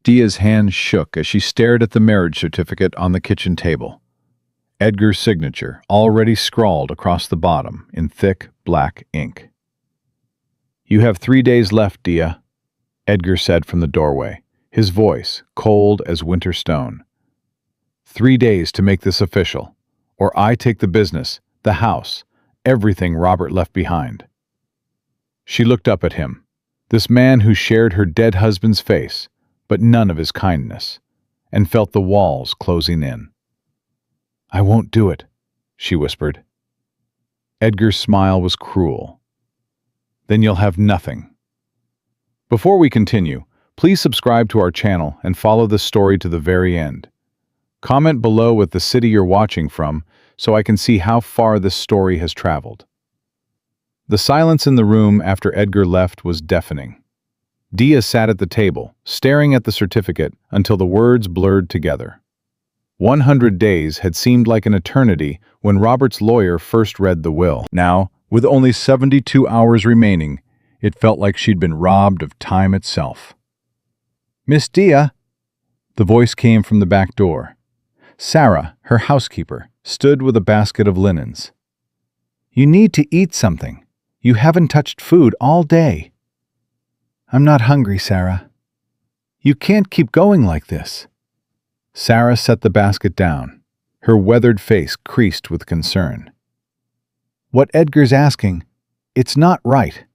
Dia's hand shook as she stared at the marriage certificate on the kitchen table. Edgar's signature already scrawled across the bottom in thick black ink. "You have 3 days left, Dia," Edgar said from the doorway, his voice cold as winter stone. "3 days to make this official, or I take the business, the house, everything Robert left behind." She looked up at him, this man who shared her dead husband's face, but none of his kindness, and felt the walls closing in. "I won't do it," she whispered. Edgar's smile was cruel. "Then you'll have nothing." Before we continue, please subscribe to our channel and follow this story to the very end. Comment below with the city you're watching from so I can see how far this story has traveled. The silence in the room after Edgar left was deafening. Dia sat at the table, staring at the certificate until the words blurred together. 100 days had seemed like an eternity when Robert's lawyer first read the will. Now, with only 72 hours remaining, it felt like she'd been robbed of time itself. "Miss Dia!" The voice came from the back door. Sarah, her housekeeper, stood with a basket of linens. "You need to eat something. You haven't touched food all day." "I'm not hungry, Sarah." "You can't keep going like this." Sarah set the basket down, her weathered face creased with concern. "What Edgar's asking, it's not right.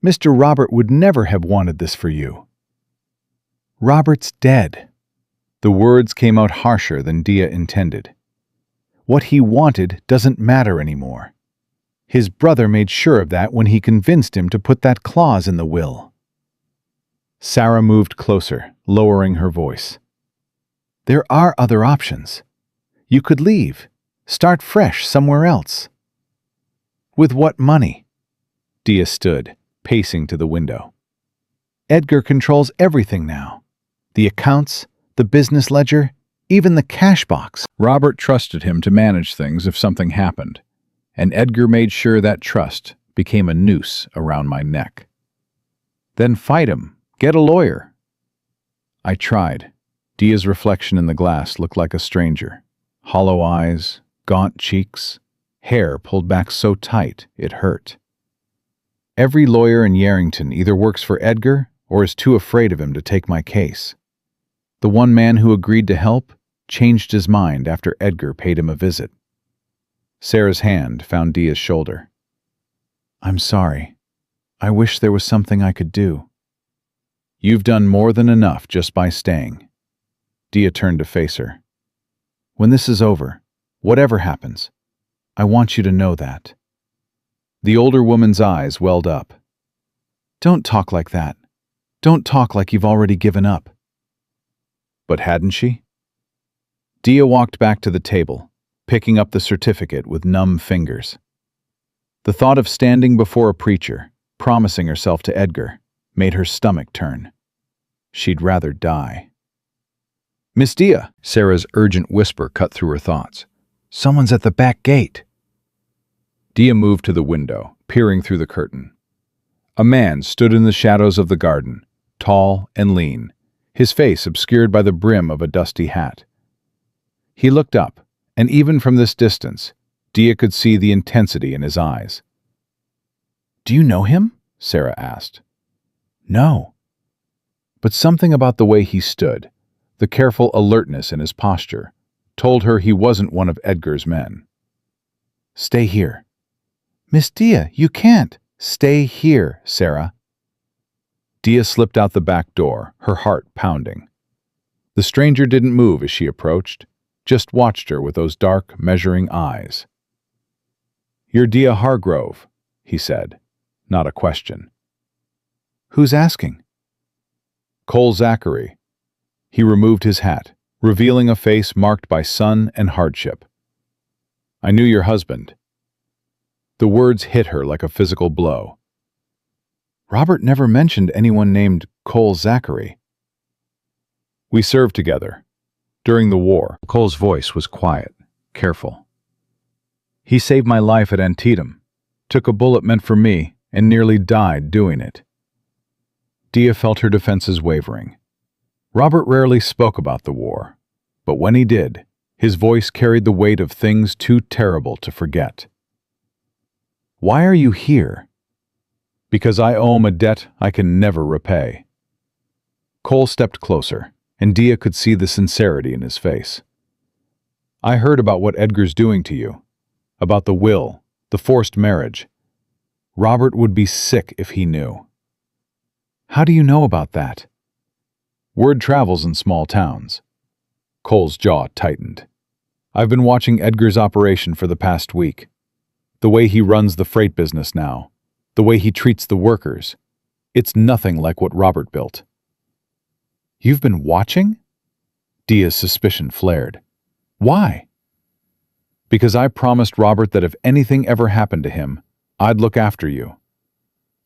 Mr. Robert would never have wanted this for you." "Robert's dead." The words came out harsher than Dia intended. "What he wanted doesn't matter anymore. His brother made sure of that when he convinced him to put that clause in the will." Sarah moved closer, lowering her voice. "There are other options. You could leave, start fresh somewhere else." "With what money?" Dia stood, pacing to the window. "Edgar controls everything now. The accounts, the business ledger, even the cash box." Robert trusted him to manage things if something happened, and Edgar made sure that trust became a noose around my neck. "Then fight him. Get a lawyer." I tried. Dia's reflection in the glass looked like a stranger. Hollow eyes, gaunt cheeks, hair pulled back so tight it hurt. Every lawyer in Yarrington either works for Edgar or is too afraid of him to take my case. The one man who agreed to help changed his mind after Edgar paid him a visit. Sarah's hand found Dia's shoulder. "I'm sorry. I wish there was something I could do." "You've done more than enough just by staying." Dia turned to face her. "When this is over, whatever happens, I want you to know that." The older woman's eyes welled up. "Don't talk like that. Don't talk like you've already given up." But hadn't she? Dia walked back to the table, picking up the certificate with numb fingers. The thought of standing before a preacher, promising herself to Edgar, made her stomach turn. She'd rather die. "Miss Dia!" Sarah's urgent whisper cut through her thoughts. "Someone's at the back gate." Dia moved to the window, peering through the curtain. A man stood in the shadows of the garden, tall and lean, his face obscured by the brim of a dusty hat. He looked up, and even from this distance, Dia could see the intensity in his eyes. "Do you know him?" Sarah asked. "No." But something about the way he stood, the careful alertness in his posture, told her he wasn't one of Edgar's men. "Stay here." "Miss Dia, you can't." "Stay here, Sarah." Dia slipped out the back door, her heart pounding. The stranger didn't move as she approached, just watched her with those dark, measuring eyes. "You're Dia Hargrove," he said, not a question. "Who's asking?" "Cole Zachary." He removed his hat, revealing a face marked by sun and hardship. "I knew your husband." The words hit her like a physical blow. Robert never mentioned anyone named Cole Zachary. "We served together. During the war." Cole's voice was quiet, careful. "He saved my life at Antietam, took a bullet meant for me, and nearly died doing it." Dia felt her defenses wavering. Robert rarely spoke about the war, but when he did, his voice carried the weight of things too terrible to forget. "Why are you here?" "Because I owe him a debt I can never repay." Cole stepped closer, and Dia could see the sincerity in his face. "I heard about what Edgar's doing to you, about the will, the forced marriage. Robert would be sick if he knew." "How do you know about that?" "Word travels in small towns." Cole's jaw tightened. "I've been watching Edgar's operation for the past week. The way he runs the freight business now, the way he treats the workers. It's nothing like what Robert built." "You've been watching?" Dia's suspicion flared. "Why?" "Because I promised Robert that if anything ever happened to him, I'd look after you."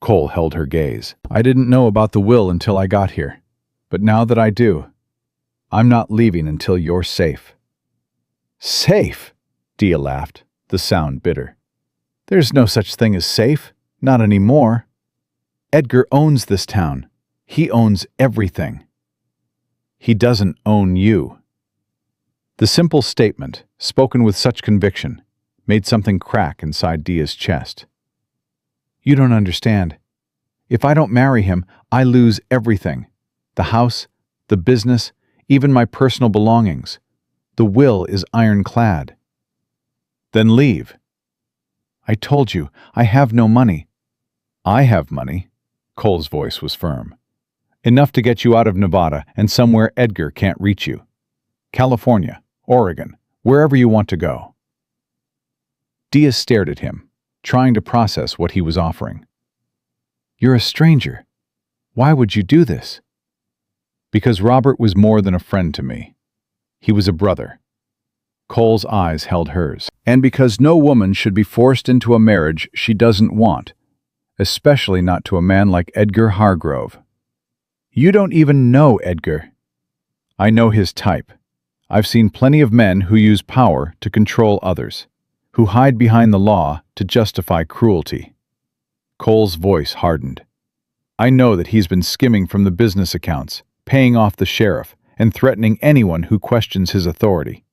Cole held her gaze. "I didn't know about the will until I got here, but now that I do, I'm not leaving until you're safe." "Safe?" Dia laughed, the sound bitter. "There's no such thing as safe, not anymore. Edgar owns this town. He owns everything." "He doesn't own you." The simple statement, spoken with such conviction, made something crack inside Dia's chest. "You don't understand. If I don't marry him, I lose everything. The house, the business, even my personal belongings. The will is ironclad." "Then leave." "I told you, I have no money." "I have money." Cole's voice was firm. "Enough to get you out of Nevada and somewhere Edgar can't reach you. California, Oregon, wherever you want to go." Dia stared at him, trying to process what he was offering. "You're a stranger. Why would you do this?" "Because Robert was more than a friend to me. He was a brother." Cole's eyes held hers. "And because no woman should be forced into a marriage she doesn't want, especially not to a man like Edgar Hargrove." "You don't even know Edgar." "I know his type. I've seen plenty of men who use power to control others, who hide behind the law to justify cruelty." Cole's voice hardened. "I know that he's been skimming from the business accounts, paying off the sheriff, and threatening anyone who questions his authority.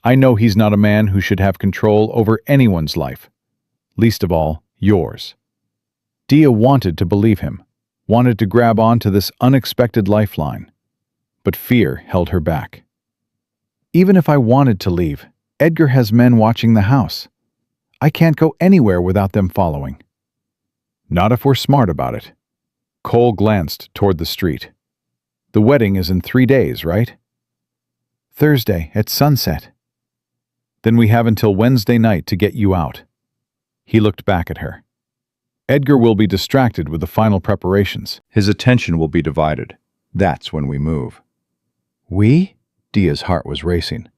I know he's not a man who should have control over anyone's life, least of all yours." Dia wanted to believe him, wanted to grab onto this unexpected lifeline, but fear held her back. "Even if I wanted to leave, Edgar has men watching the house. I can't go anywhere without them following." "Not if we're smart about it." Cole glanced toward the street. "The wedding is in 3 days, right?" "Thursday at sunset." "Then we have until Wednesday night to get you out." He looked back at her. "Edgar will be distracted with the final preparations. His attention will be divided. That's when we move." "We?" Dia's heart was racing.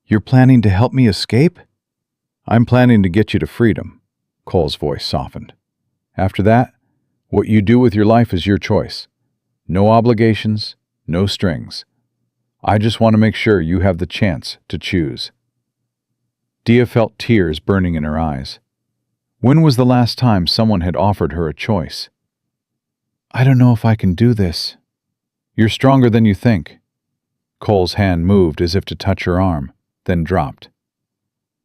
"You're planning to help me escape?" "I'm planning to get you to freedom." Cole's voice softened. "After that, what you do with your life is your choice. No obligations, no strings. I just want to make sure you have the chance to choose." Dia felt tears burning in her eyes. When was the last time someone had offered her a choice? "I don't know if I can do this." "You're stronger than you think." Cole's hand moved as if to touch her arm, then dropped.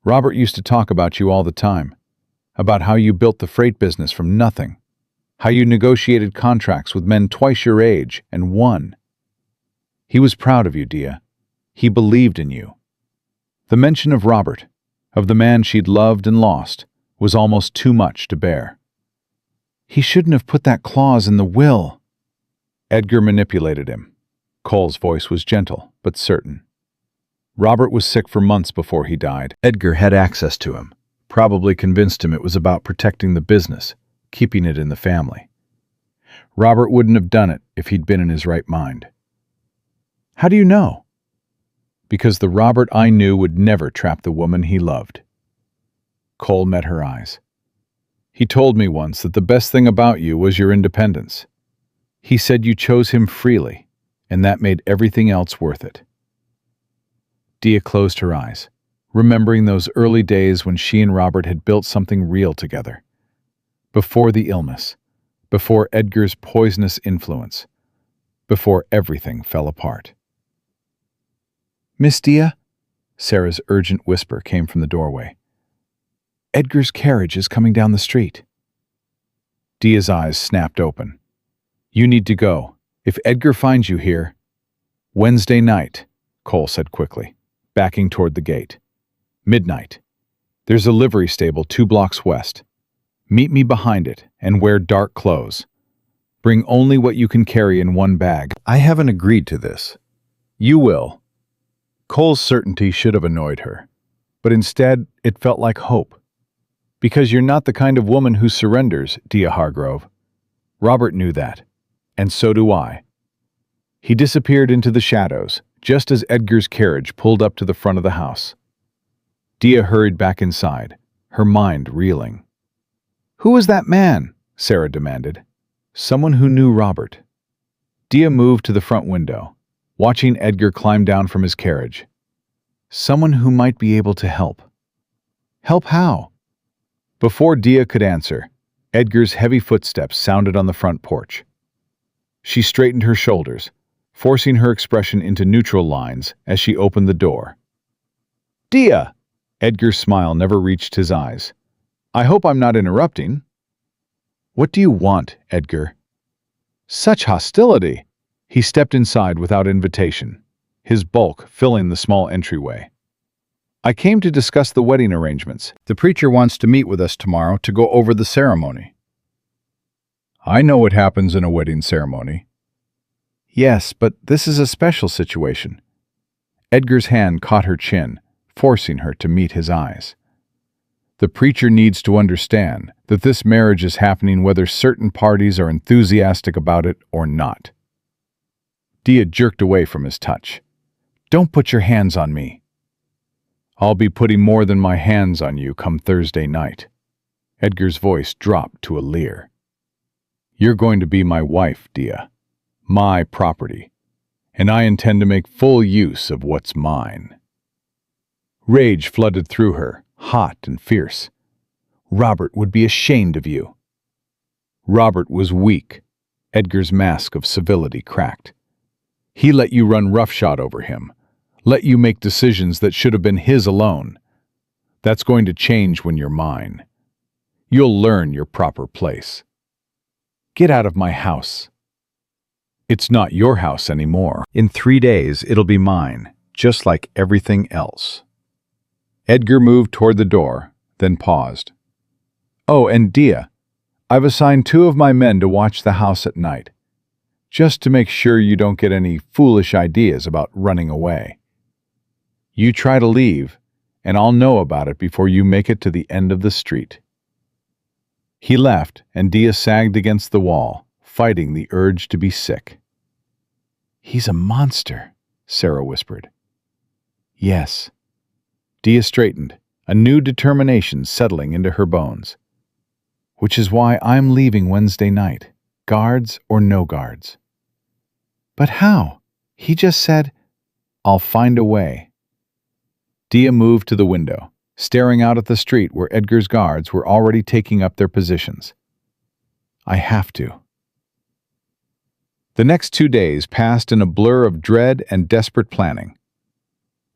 "Robert used to talk about you all the time, about how you built the freight business from nothing, how you negotiated contracts with men twice your age and won. He was proud of you, Dia. He believed in you." The mention of Robert, of the man she'd loved and lost, was almost too much to bear. "He shouldn't have put that clause in the will." "Edgar manipulated him." Cole's voice was gentle, but certain. "Robert was sick for months before he died. Edgar had access to him, probably convinced him it was about protecting the business, keeping it in the family. Robert wouldn't have done it if he'd been in his right mind." "How do you know?" "Because the Robert I knew would never trap the woman he loved." Cole met her eyes. "He told me once that the best thing about you was your independence. He said you chose him freely, and that made everything else worth it." Dia closed her eyes, remembering those early days when she and Robert had built something real together. Before the illness, before Edgar's poisonous influence, before everything fell apart. "Miss Dia?" Sarah's urgent whisper came from the doorway. "Edgar's carriage is coming down the street." Dia's eyes snapped open. "You need to go. If Edgar finds you here—" "Wednesday night," Cole said quickly, backing toward the gate. "Midnight. There's a livery stable 2 blocks west. Meet me behind it and wear dark clothes. Bring only what you can carry in one bag." "I haven't agreed to this." "You will." Cole's certainty should have annoyed her, but instead it felt like hope. "Because you're not the kind of woman who surrenders, Dia Hargrove. Robert knew that, and so do I." He disappeared into the shadows, just as Edgar's carriage pulled up to the front of the house. Dia hurried back inside, her mind reeling. "Who was that man?" Sarah demanded. "Someone who knew Robert." Dia moved to the front window, watching Edgar climb down from his carriage. "Someone who might be able to help." "Help how?" Before Dia could answer, Edgar's heavy footsteps sounded on the front porch. She straightened her shoulders, forcing her expression into neutral lines as she opened the door. "Dia!" Edgar's smile never reached his eyes. "I hope I'm not interrupting." "What do you want, Edgar?" Such hostility! He stepped inside without invitation, his bulk filling the small entryway. "I came to discuss the wedding arrangements. The preacher wants to meet with us tomorrow to go over the ceremony." "I know what happens in a wedding ceremony." "Yes, but this is a special situation." Edgar's hand caught her chin, forcing her to meet his eyes. "The preacher needs to understand that this marriage is happening whether certain parties are enthusiastic about it or not." Dia jerked away from his touch. "Don't put your hands on me." "I'll be putting more than my hands on you come Thursday night." Edgar's voice dropped to a leer. "You're going to be my wife, Dia. My property. And I intend to make full use of what's mine." Rage flooded through her, hot and fierce. "Robert would be ashamed of you." Robert was weak. Edgar's mask of civility cracked. "He let you run roughshod over him, let you make decisions that should have been his alone. That's going to change when you're mine. You'll learn your proper place." "Get out of my house." "It's not your house anymore. In 3 days, it'll be mine, just like everything else." Edgar moved toward the door, then paused. "Oh, and Dia, I've assigned 2 of my men to watch the house at night, just to make sure you don't get any foolish ideas about running away. You try to leave, and I'll know about it before you make it to the end of the street." He left, and Dia sagged against the wall, fighting the urge to be sick. "He's a monster," Sarah whispered. "Yes." Dia straightened, a new determination settling into her bones. "Which is why I'm leaving Wednesday night, guards or no guards." "But how? He just said—" "I'll find a way." Dia moved to the window, staring out at the street where Edgar's guards were already taking up their positions. "I have to." The next 2 days passed in a blur of dread and desperate planning.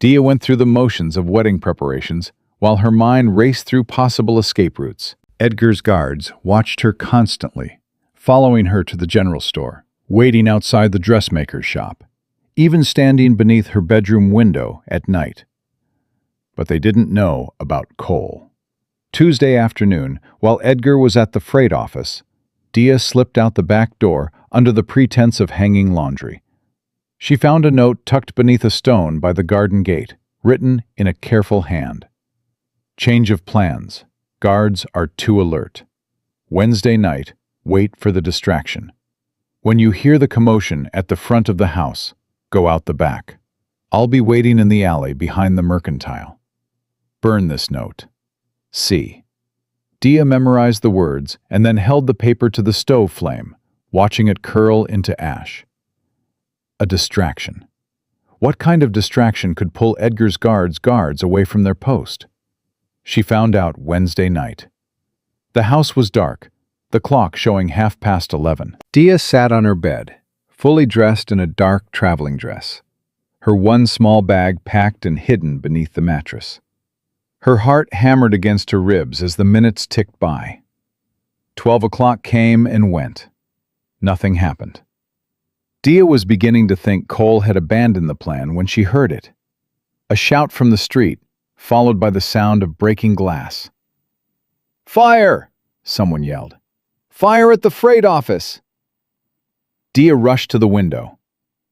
Dia went through the motions of wedding preparations while her mind raced through possible escape routes. Edgar's guards watched her constantly, following her to the general store, waiting outside the dressmaker's shop, even standing beneath her bedroom window at night. But they didn't know about Cole. Tuesday afternoon, while Edgar was at the freight office, Dia slipped out the back door under the pretense of hanging laundry. She found a note tucked beneath a stone by the garden gate, written in a careful hand. "Change of plans. Guards are too alert. Wednesday night, wait for the distraction. When you hear the commotion at the front of the house, go out the back. I'll be waiting in the alley behind the mercantile. Burn this note. C." Dia memorized the words and then held the paper to the stove flame, watching it curl into ash. A distraction. What kind of distraction could pull Edgar's guards away from their post? She found out Wednesday night. The house was dark, the clock showing 11:30. Dia sat on her bed, fully dressed in a dark traveling dress, her one small bag packed and hidden beneath the mattress. Her heart hammered against her ribs as the minutes ticked by. 12 o'clock came and went. Nothing happened. Dia was beginning to think Cole had abandoned the plan when she heard it. A shout from the street, followed by the sound of breaking glass. "Fire!" someone yelled. "Fire at the freight office!" Dia rushed to the window.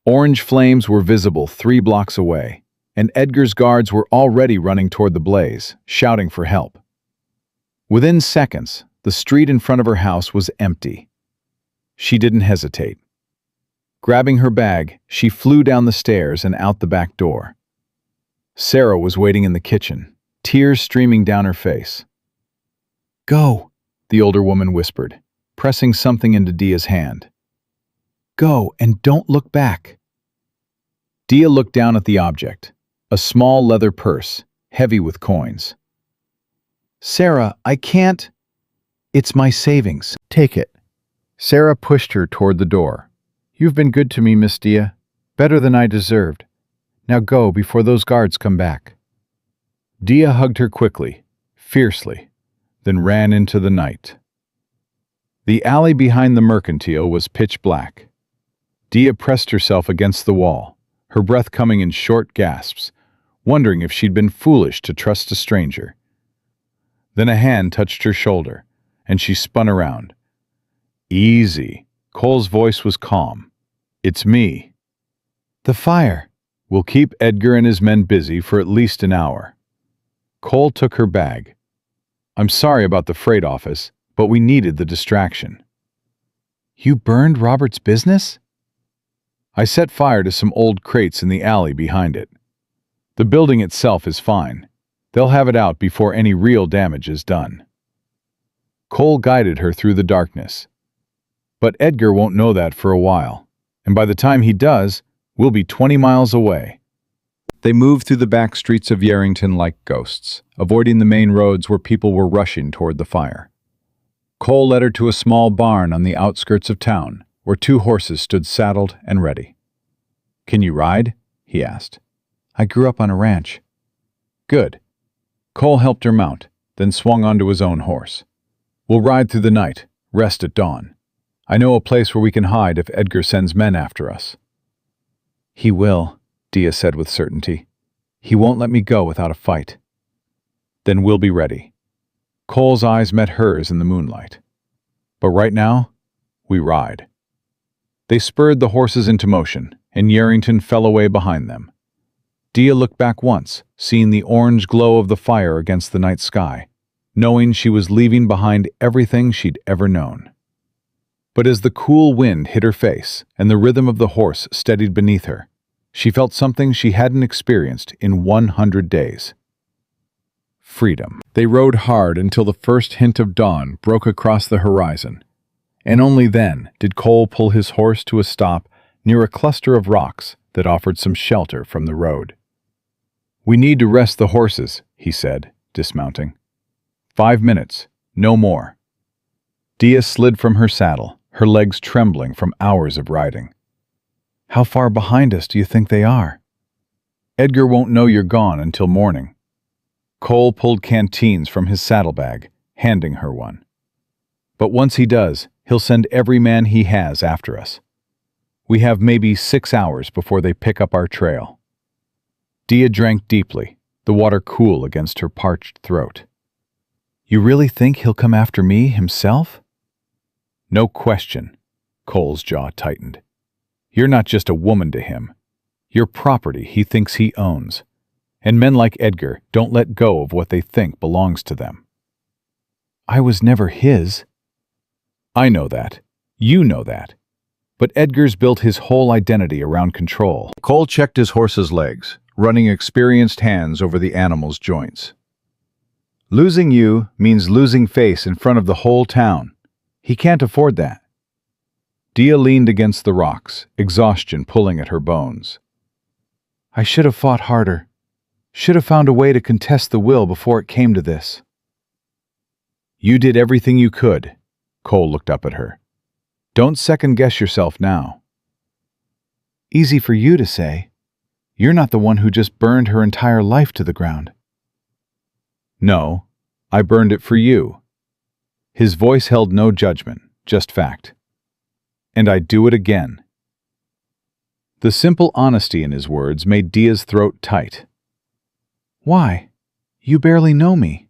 Orange flames were visible 3 blocks away, and Edgar's guards were already running toward the blaze, shouting for help. Within seconds, the street in front of her house was empty. She didn't hesitate. Grabbing her bag, she flew down the stairs and out the back door. Sarah was waiting in the kitchen, tears streaming down her face. "Go," the older woman whispered, pressing something into Dia's hand. "Go, and don't look back." Dia looked down at the object, a small leather purse, heavy with coins. "Sarah, I can't. It's my savings. Take it." Sarah pushed her toward the door. "You've been good to me, Miss Dia. Better than I deserved. Now go before those guards come back." Dia hugged her quickly, fiercely, then ran into the night. The alley behind the mercantile was pitch black. Dia pressed herself against the wall, her breath coming in short gasps, wondering if she'd been foolish to trust a stranger. Then a hand touched her shoulder, and she spun around. "Easy." Cole's voice was calm. "It's me." "The fire." "We'll keep Edgar and his men busy for at least an hour." Cole took her bag. "I'm sorry about the freight office, but we needed the distraction." "You burned Robert's business?" "I set fire to some old crates in the alley behind it. The building itself is fine. They'll have it out before any real damage is done." Cole guided her through the darkness. "But Edgar won't know that for a while, and by the time he does, we'll be 20 miles away." They moved through the back streets of Yarrington like ghosts, avoiding the main roads where people were rushing toward the fire. Cole led her to a small barn on the outskirts of town, where 2 horses stood saddled and ready. "Can you ride?" he asked. "I grew up on a ranch." "Good." Cole helped her mount, then swung onto his own horse. "We'll ride through the night, rest at dawn. I know a place where we can hide if Edgar sends men after us." "He will," Dia said with certainty. "He won't let me go without a fight." "Then we'll be ready." Cole's eyes met hers in the moonlight. "But right now, we ride." They spurred the horses into motion, and Yarrington fell away behind them. Dia looked back once, seeing the orange glow of the fire against the night sky, knowing she was leaving behind everything she'd ever known. But as the cool wind hit her face and the rhythm of the horse steadied beneath her, she felt something she hadn't experienced in 100 days. Freedom. They rode hard until the first hint of dawn broke across the horizon, and only then did Cole pull his horse to a stop near a cluster of rocks that offered some shelter from the road. "We need to rest the horses," he said, dismounting. 5 minutes, no more." Dia slid from her saddle, her legs trembling from hours of riding. "How far behind us do you think they are?" "Edgar won't know you're gone until morning." Cole pulled canteens from his saddlebag, handing her one. "But once he does, he'll send every man he has after us. We have maybe 6 hours before they pick up our trail." Dia drank deeply, the water cool against her parched throat. "You really think he'll come after me himself?" "No question." Cole's jaw tightened. "You're not just a woman to him. You're property he thinks he owns. And men like Edgar don't let go of what they think belongs to them." "I was never his." "I know that. You know that. But Edgar's built his whole identity around control." Cole checked his horse's legs, running experienced hands over the animal's joints. "Losing you means losing face in front of the whole town. He can't afford that." Dia leaned against the rocks, exhaustion pulling at her bones. "I should have fought harder. Should have found a way to contest the will before it came to this." "You did everything you could." Cole looked up at her. "Don't second-guess yourself now." Easy for you to say. You're not the one who just burned her entire life to the ground. No, I burned it for you. His voice held no judgment, just fact. And I'd do it again. The simple honesty in his words made Dia's throat tight. Why? You barely know me.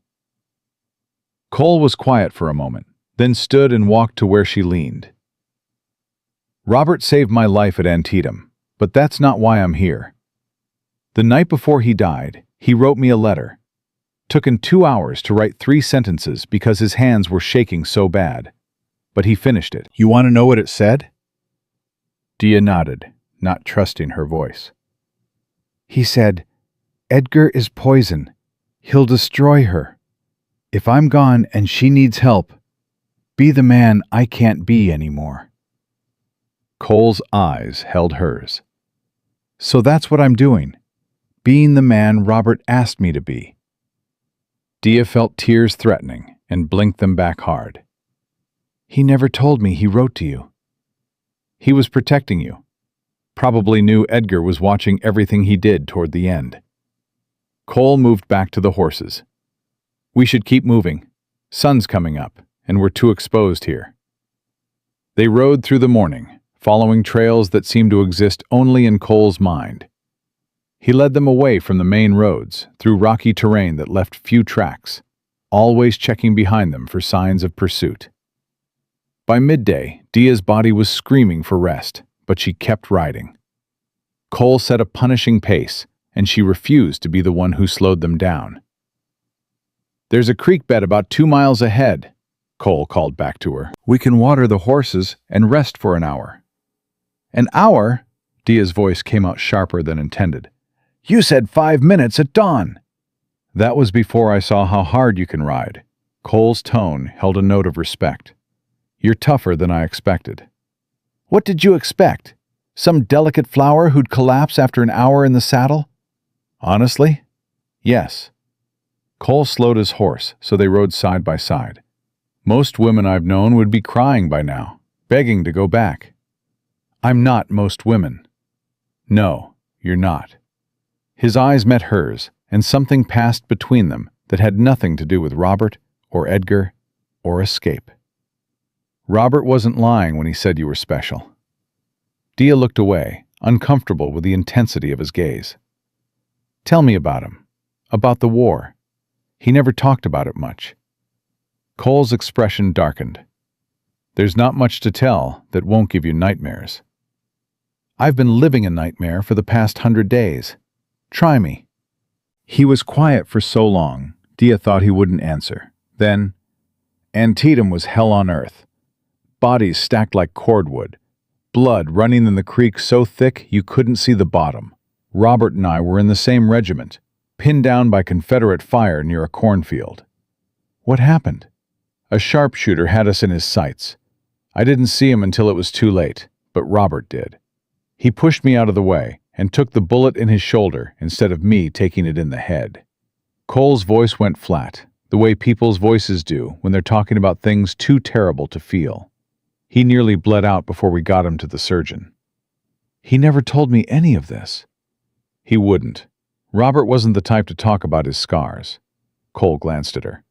Cole was quiet for a moment, then stood and walked to where she leaned. Robert saved my life at Antietam, but that's not why I'm here. The night before he died, he wrote me a letter. Took him 2 hours to write 3 sentences because his hands were shaking so bad. But he finished it. You want to know what it said? Dia nodded, not trusting her voice. He said, Edgar is poison. He'll destroy her. If I'm gone and she needs help, be the man I can't be anymore. Cole's eyes held hers. So that's what I'm doing. Being the man Robert asked me to be. Dia felt tears threatening and blinked them back hard. He never told me he wrote to you. He was protecting you. Probably knew Edgar was watching everything he did toward the end. Cole moved back to the horses. We should keep moving. Sun's coming up, and we're too exposed here. They rode through the morning, following trails that seemed to exist only in Cole's mind. He led them away from the main roads, through rocky terrain that left few tracks, always checking behind them for signs of pursuit. By midday, Dia's body was screaming for rest, but she kept riding. Cole set a punishing pace, and she refused to be the one who slowed them down. There's a creek bed about 2 miles ahead, Cole called back to her. We can water the horses and rest for an hour. An hour? Dia's voice came out sharper than intended. You said 5 minutes at dawn. That was before I saw how hard you can ride. Cole's tone held a note of respect. You're tougher than I expected. What did you expect? Some delicate flower who'd collapse after an hour in the saddle? Honestly? Yes. Cole slowed his horse, so they rode side by side. Most women I've known would be crying by now, begging to go back. I'm not most women. No, you're not. His eyes met hers, and something passed between them that had nothing to do with Robert or Edgar or escape. Robert wasn't lying when he said you were special. Dia looked away, uncomfortable with the intensity of his gaze. Tell me about him, about the war. He never talked about it much. Cole's expression darkened. There's not much to tell that won't give you nightmares. I've been living a nightmare for the past 100 days. Try me. He was quiet for so long, Dia thought he wouldn't answer. Then, Antietam was hell on earth. Bodies stacked like cordwood. Blood running in the creek so thick you couldn't see the bottom. Robert and I were in the same regiment, pinned down by Confederate fire near a cornfield. What happened? A sharpshooter had us in his sights. I didn't see him until it was too late, but Robert did. He pushed me out of the way and took the bullet in his shoulder instead of me taking it in the head. Cole's voice went flat, the way people's voices do when they're talking about things too terrible to feel. He nearly bled out before we got him to the surgeon. He never told me any of this. He wouldn't. Robert wasn't the type to talk about his scars. Cole glanced at her.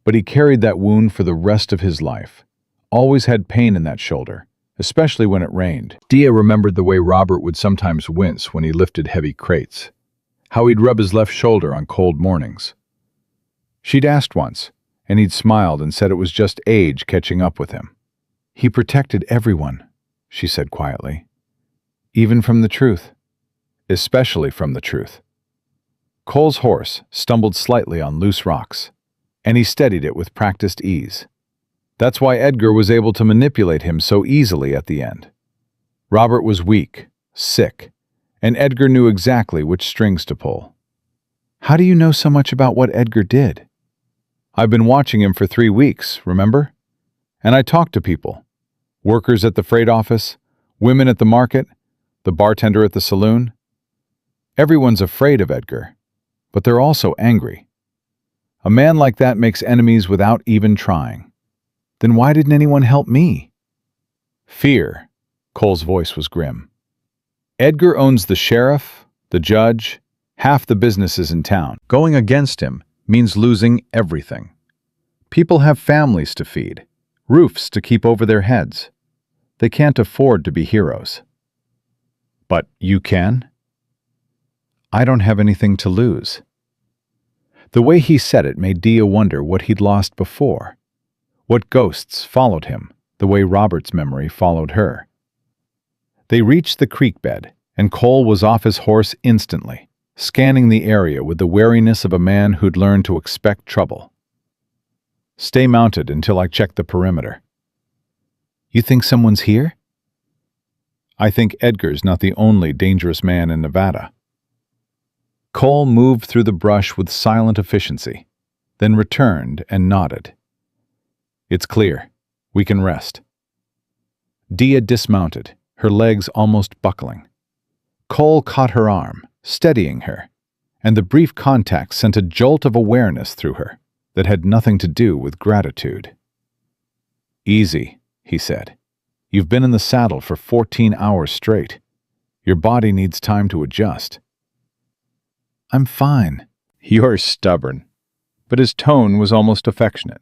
But he carried that wound for the rest of his life. Always had pain in that shoulder, especially when it rained. Dia remembered the way Robert would sometimes wince when he lifted heavy crates, how he'd rub his left shoulder on cold mornings. She'd asked once, and he'd smiled and said it was just age catching up with him. He protected everyone, she said quietly. Even from the truth. Especially from the truth. Cole's horse stumbled slightly on loose rocks, and he steadied it with practiced ease. That's why Edgar was able to manipulate him so easily at the end. Robert was weak, sick, and Edgar knew exactly which strings to pull. How do you know so much about what Edgar did? I've been watching him for 3 weeks, remember? And I talked to people. Workers at the freight office, women at the market, the bartender at the saloon. Everyone's afraid of Edgar, but they're also angry. A man like that makes enemies without even trying. Then why didn't anyone help me? Fear. Cole's voice was grim. Edgar owns the sheriff, the judge, half the businesses in town. Going against him means losing everything. People have families to feed, roofs to keep over their heads. They can't afford to be heroes. But you can? I don't have anything to lose. The way he said it made Dia wonder what he'd lost before. What ghosts followed him, the way Robert's memory followed her. They reached the creek bed, and Cole was off his horse instantly, scanning the area with the wariness of a man who'd learned to expect trouble. Stay mounted until I check the perimeter. You think someone's here? I think Edgar's not the only dangerous man in Nevada. Cole moved through the brush with silent efficiency, then returned and nodded. It's clear. We can rest. Dia dismounted, her legs almost buckling. Cole caught her arm, steadying her, and the brief contact sent a jolt of awareness through her that had nothing to do with gratitude. Easy, he said. You've been in the saddle for 14 hours straight. Your body needs time to adjust. I'm fine. You're stubborn. But his tone was almost affectionate.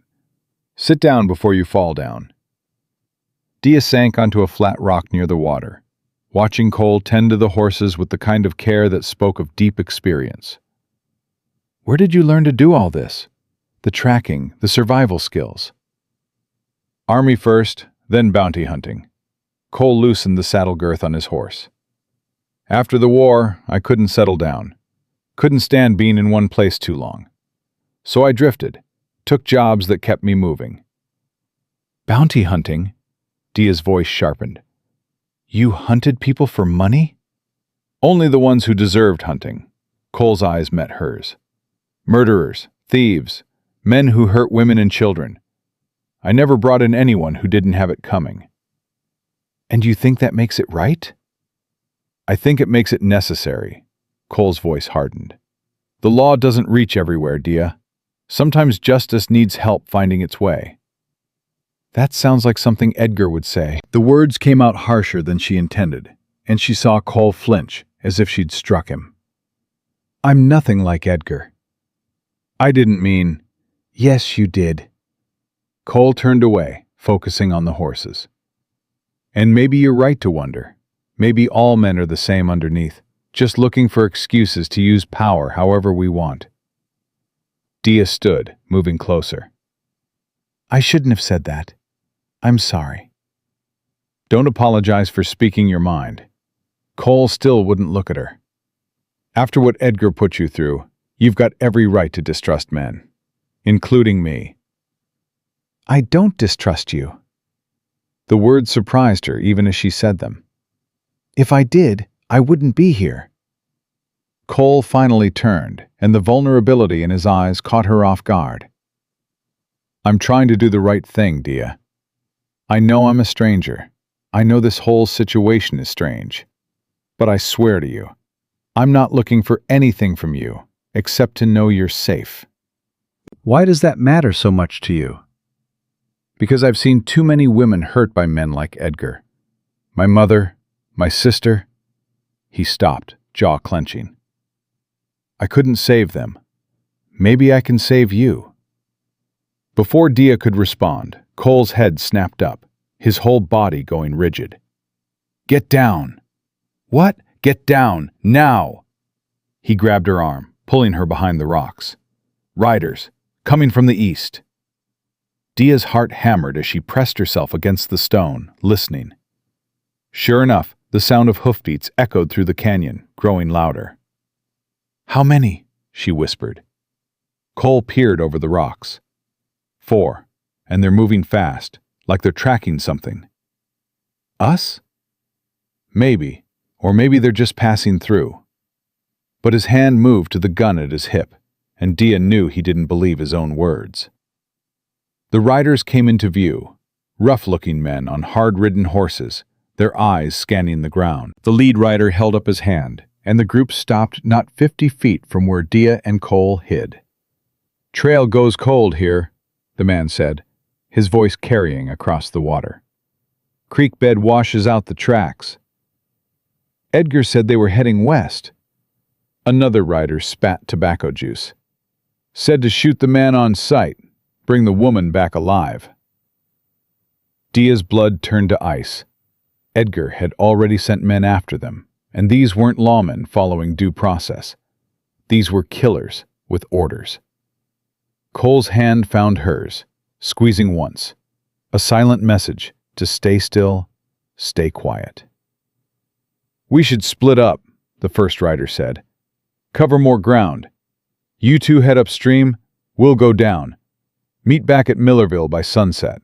Sit down before you fall down. Dia sank onto a flat rock near the water, watching Cole tend to the horses with the kind of care that spoke of deep experience. Where did you learn to do all this? The tracking, the survival skills. Army first, then bounty hunting. Cole loosened the saddle girth on his horse. After the war, I couldn't settle down. Couldn't stand being in one place too long. So I drifted, took jobs that kept me moving. Bounty hunting? Dia's voice sharpened. You hunted people for money? Only the ones who deserved hunting. Cole's eyes met hers. Murderers, thieves, men who hurt women and children. I never brought in anyone who didn't have it coming. And you think that makes it right? I think it makes it necessary. Cole's voice hardened. The law doesn't reach everywhere, Dia. Sometimes justice needs help finding its way. That sounds like something Edgar would say. The words came out harsher than she intended, and she saw Cole flinch, as if she'd struck him. I'm nothing like Edgar. I didn't mean... Yes, you did. Cole turned away, focusing on the horses. And maybe you're right to wonder. Maybe all men are the same underneath, just looking for excuses to use power however we want. Dia stood, moving closer. I shouldn't have said that. I'm sorry. Don't apologize for speaking your mind. Cole still wouldn't look at her. After what Edgar put you through, you've got every right to distrust men, including me. I don't distrust you. The words surprised her even as she said them. If I did, I wouldn't be here. Cole finally turned, and the vulnerability in his eyes caught her off guard. I'm trying to do the right thing, Dia. I know I'm a stranger. I know this whole situation is strange. But I swear to you, I'm not looking for anything from you, except to know you're safe. Why does that matter so much to you? Because I've seen too many women hurt by men like Edgar. My mother, my sister. He stopped, jaw clenching. I couldn't save them. Maybe I can save you. Before Dia could respond, Cole's head snapped up, his whole body going rigid. Get down! What? Get down, now! He grabbed her arm, pulling her behind the rocks. Riders, coming from the east. Dia's heart hammered as she pressed herself against the stone, listening. Sure enough, the sound of hoofbeats echoed through the canyon, growing louder. How many? She whispered. Cole peered over the rocks. 4, and they're moving fast, like they're tracking something. Us? Maybe, or maybe they're just passing through. But his hand moved to the gun at his hip, and Dia knew he didn't believe his own words. The riders came into view, rough-looking men on hard-ridden horses, their eyes scanning the ground. The lead rider held up his hand, and the group stopped not 50 feet from where Dia and Cole hid. Trail goes cold here, the man said, his voice carrying across the water. Creek bed washes out the tracks. Edgar said they were heading west. Another rider spat tobacco juice. Said to shoot the man on sight, bring the woman back alive. Dia's blood turned to ice. Edgar had already sent men after them, and these weren't lawmen following due process. These were killers with orders. Cole's hand found hers, squeezing once. A silent message to stay still, stay quiet. "We should split up," the first rider said. "Cover more ground. You two head upstream, we'll go down. Meet back at Millerville by sunset."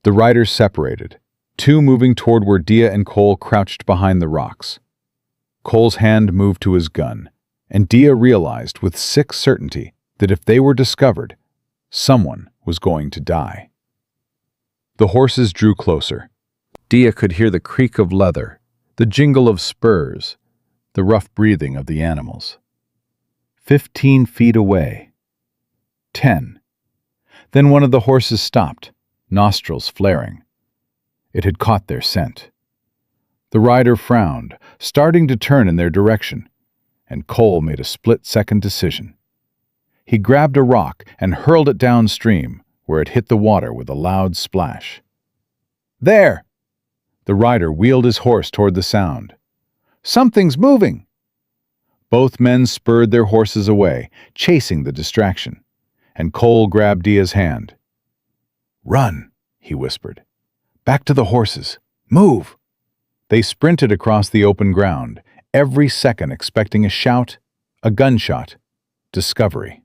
The riders separated, two moving toward where Dia and Cole crouched behind the rocks. Cole's hand moved to his gun, and Dia realized with sick certainty that if they were discovered, someone was going to die. The horses drew closer. Dia could hear the creak of leather, the jingle of spurs, the rough breathing of the animals. 15 feet away. 10. Then one of the horses stopped, nostrils flaring. It had caught their scent. The rider frowned, starting to turn in their direction, and Cole made a split-second decision. He grabbed a rock and hurled it downstream, where it hit the water with a loud splash. "There!" The rider wheeled his horse toward the sound. "Something's moving!" Both men spurred their horses away, chasing the distraction, and Cole grabbed Dia's hand. "Run," he whispered. "Back to the horses. Move!" They sprinted across the open ground, every second expecting a shout, a gunshot, discovery.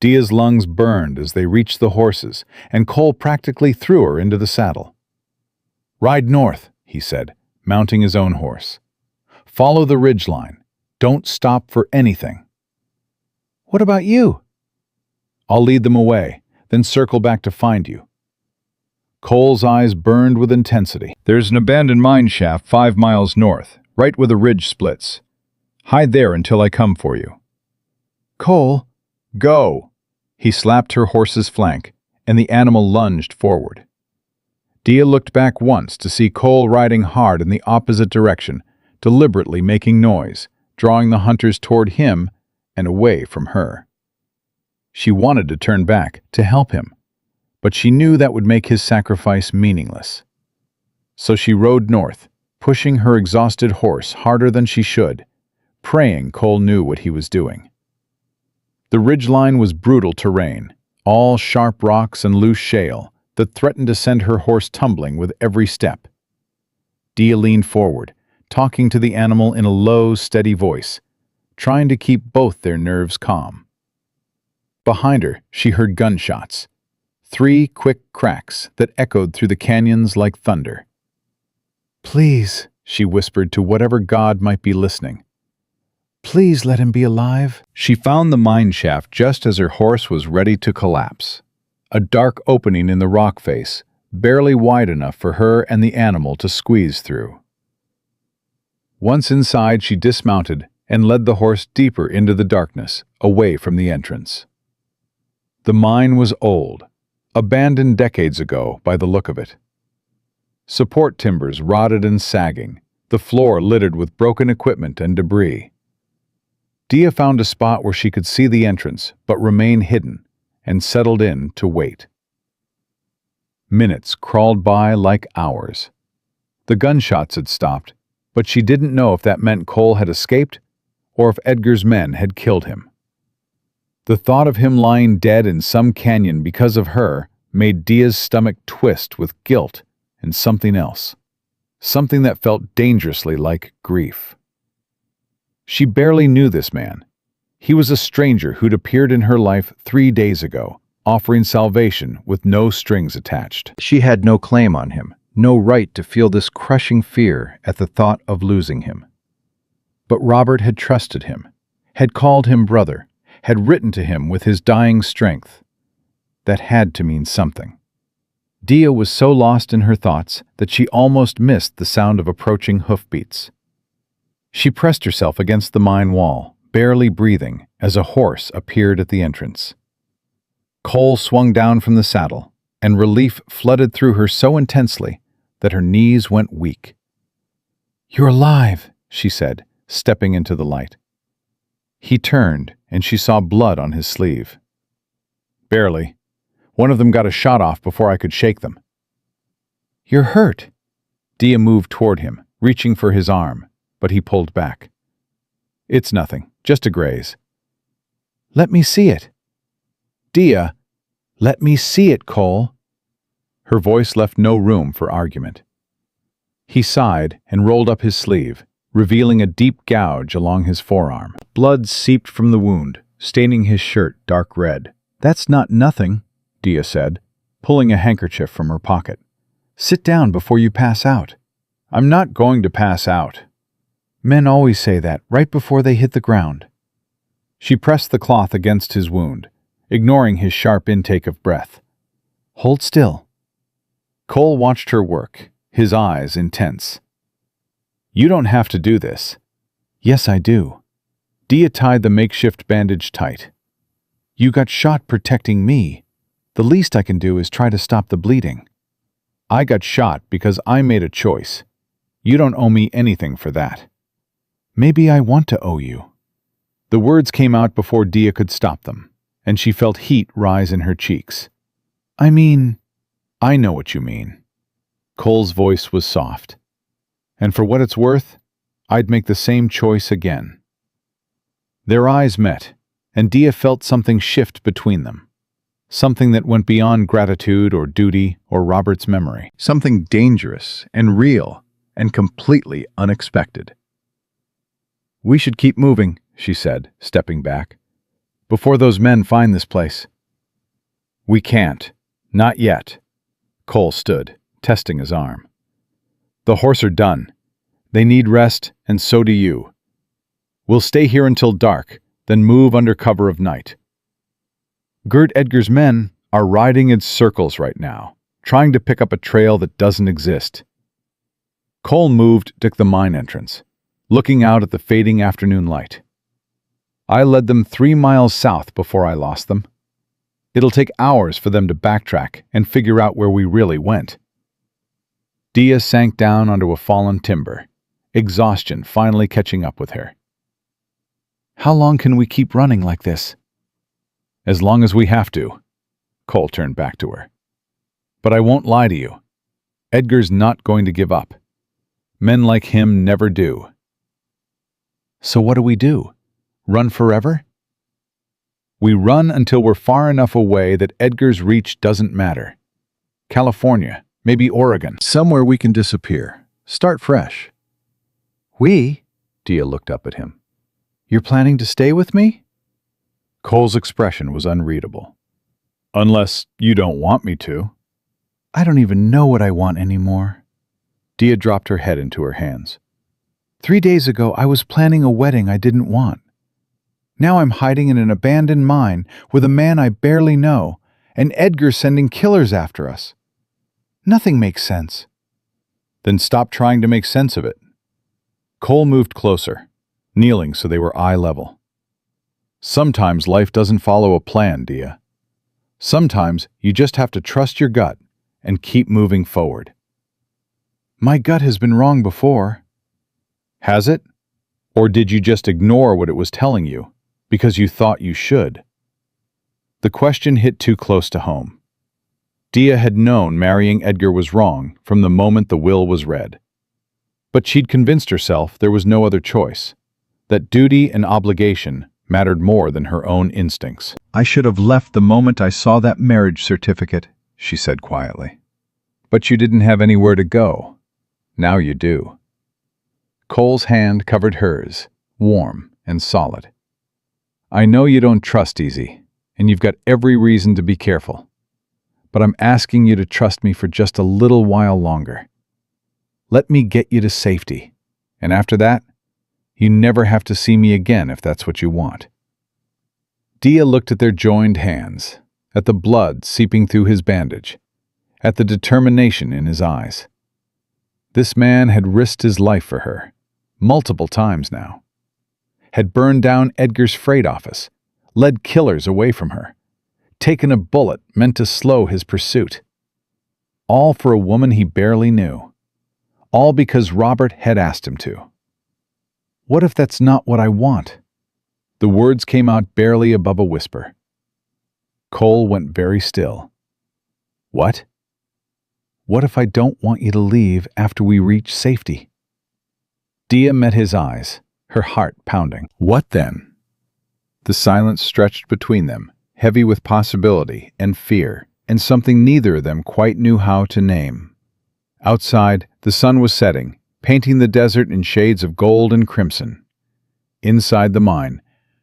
Dia's lungs burned as they reached the horses, and Cole practically threw her into the saddle. "Ride north," he said, mounting his own horse. "Follow the ridgeline. Don't stop for anything." "What about you?" "I'll lead them away, then circle back to find you." Cole's eyes burned with intensity. "There's an abandoned mine shaft 5 miles north, right where the ridge splits. Hide there until I come for you." "Cole, go!" He slapped her horse's flank, and the animal lunged forward. Dia looked back once to see Cole riding hard in the opposite direction, deliberately making noise, drawing the hunters toward him and away from her. She wanted to turn back, to help him, but she knew that would make his sacrifice meaningless. So she rode north, pushing her exhausted horse harder than she should, praying Cole knew what he was doing. The ridgeline was brutal terrain, all sharp rocks and loose shale that threatened to send her horse tumbling with every step. Dia leaned forward, talking to the animal in a low, steady voice, trying to keep both their nerves calm. Behind her, she heard gunshots, 3 quick cracks that echoed through the canyons like thunder. "Please," she whispered to whatever god might be listening. "Please let him be alive." She found the mine shaft just as her horse was ready to collapse. A dark opening in the rock face, barely wide enough for her and the animal to squeeze through. Once inside, she dismounted and led the horse deeper into the darkness, away from the entrance. The mine was old, abandoned decades ago by the look of it. Support timbers rotted and sagging, the floor littered with broken equipment and debris. Dia found a spot where she could see the entrance but remain hidden, and settled in to wait. Minutes crawled by like hours. The gunshots had stopped, but she didn't know if that meant Cole had escaped or if Edgar's men had killed him. The thought of him lying dead in some canyon because of her made Dia's stomach twist with guilt and something else, something that felt dangerously like grief. She barely knew this man. He was a stranger who'd appeared in her life 3 days ago, offering salvation with no strings attached. She had no claim on him, no right to feel this crushing fear at the thought of losing him. But Robert had trusted him, had called him brother, had written to him with his dying strength. That had to mean something. Dia was so lost in her thoughts that she almost missed the sound of approaching hoofbeats. She pressed herself against the mine wall, barely breathing, as a horse appeared at the entrance. Cole swung down from the saddle, and relief flooded through her so intensely that her knees went weak. "You're alive," she said, stepping into the light. He turned, and she saw blood on his sleeve. "Barely. One of them got a shot off before I could shake them." "You're hurt." Dia moved toward him, reaching for his arm, but he pulled back. "It's nothing, just a graze." "Let me see it." "Dia, let me see it, Cole." Her voice left no room for argument. He sighed and rolled up his sleeve, revealing a deep gouge along his forearm. Blood seeped from the wound, staining his shirt dark red. "That's not nothing," Dia said, pulling a handkerchief from her pocket. "Sit down before you pass out." "I'm not going to pass out." "Men always say that right before they hit the ground." She pressed the cloth against his wound, ignoring his sharp intake of breath. "Hold still." Cole watched her work, his eyes intense. "You don't have to do this." "Yes, I do." Dia tied the makeshift bandage tight. "You got shot protecting me. The least I can do is try to stop the bleeding." "I got shot because I made a choice. You don't owe me anything for that." "Maybe I want to owe you." The words came out before Dia could stop them, and she felt heat rise in her cheeks. "I mean, I know what you mean." Cole's voice was soft. "And for what it's worth, I'd make the same choice again." Their eyes met, and Dia felt something shift between them. Something that went beyond gratitude or duty or Robert's memory. Something dangerous and real and completely unexpected. "We should keep moving," she said, stepping back, "before those men find this place." "We can't. Not yet." Cole stood, testing his arm. "The horse are done. They need rest, and so do you. We'll stay here until dark, then move under cover of night. Gert Edgar's men are riding in circles right now, trying to pick up a trail that doesn't exist." Cole moved to the mine entrance, looking out at the fading afternoon light. "I led them 3 miles south before I lost them. It'll take hours for them to backtrack and figure out where we really went." Dia sank down onto a fallen timber, exhaustion finally catching up with her. "How long can we keep running like this?" "As long as we have to." Cole turned back to her. "But I won't lie to you. Edgar's not going to give up. Men like him never do." "So what do we do? Run forever?" "We run until we're far enough away that Edgar's reach doesn't matter. California, maybe Oregon. Somewhere we can disappear. Start fresh." "We?" Dia looked up at him. "You're planning to stay with me?" Cole's expression was unreadable. "Unless you don't want me to." "I don't even know what I want anymore." Dia dropped her head into her hands. 3 days ago, I was planning a wedding I didn't want. Now I'm hiding in an abandoned mine with a man I barely know, and Edgar sending killers after us. Nothing makes sense." "Then stop trying to make sense of it." Cole moved closer, kneeling so they were eye level. "Sometimes life doesn't follow a plan, Dia. Sometimes you just have to trust your gut and keep moving forward." "My gut has been wrong before." "Has it? Or did you just ignore what it was telling you because you thought you should?" The question hit too close to home. Dia had known marrying Edgar was wrong from the moment the will was read. But she'd convinced herself there was no other choice, that duty and obligation mattered more than her own instincts. "I should have left the moment I saw that marriage certificate," she said quietly. "But you didn't have anywhere to go. Now you do." Cole's hand covered hers, warm and solid. "I know you don't trust easy, and you've got every reason to be careful. But I'm asking you to trust me for just a little while longer. Let me get you to safety, and after that, you never have to see me again if that's what you want." Dia looked at their joined hands, at the blood seeping through his bandage, at the determination in his eyes. This man had risked his life for her, multiple times now. Had burned down Edgar's freight office, led killers away from her, taken a bullet meant to slow his pursuit. All for a woman he barely knew. All because Robert had asked him to. What if that's not what I want? The words came out barely above a whisper. Cole went very still. What? What if I don't want you to leave after we reach safety? Dia met his eyes, her heart pounding. What then? The silence stretched between them, heavy with possibility and fear, and something neither of them quite knew how to name. Outside, the sun was setting, painting the desert in shades of gold and crimson. Inside the mine,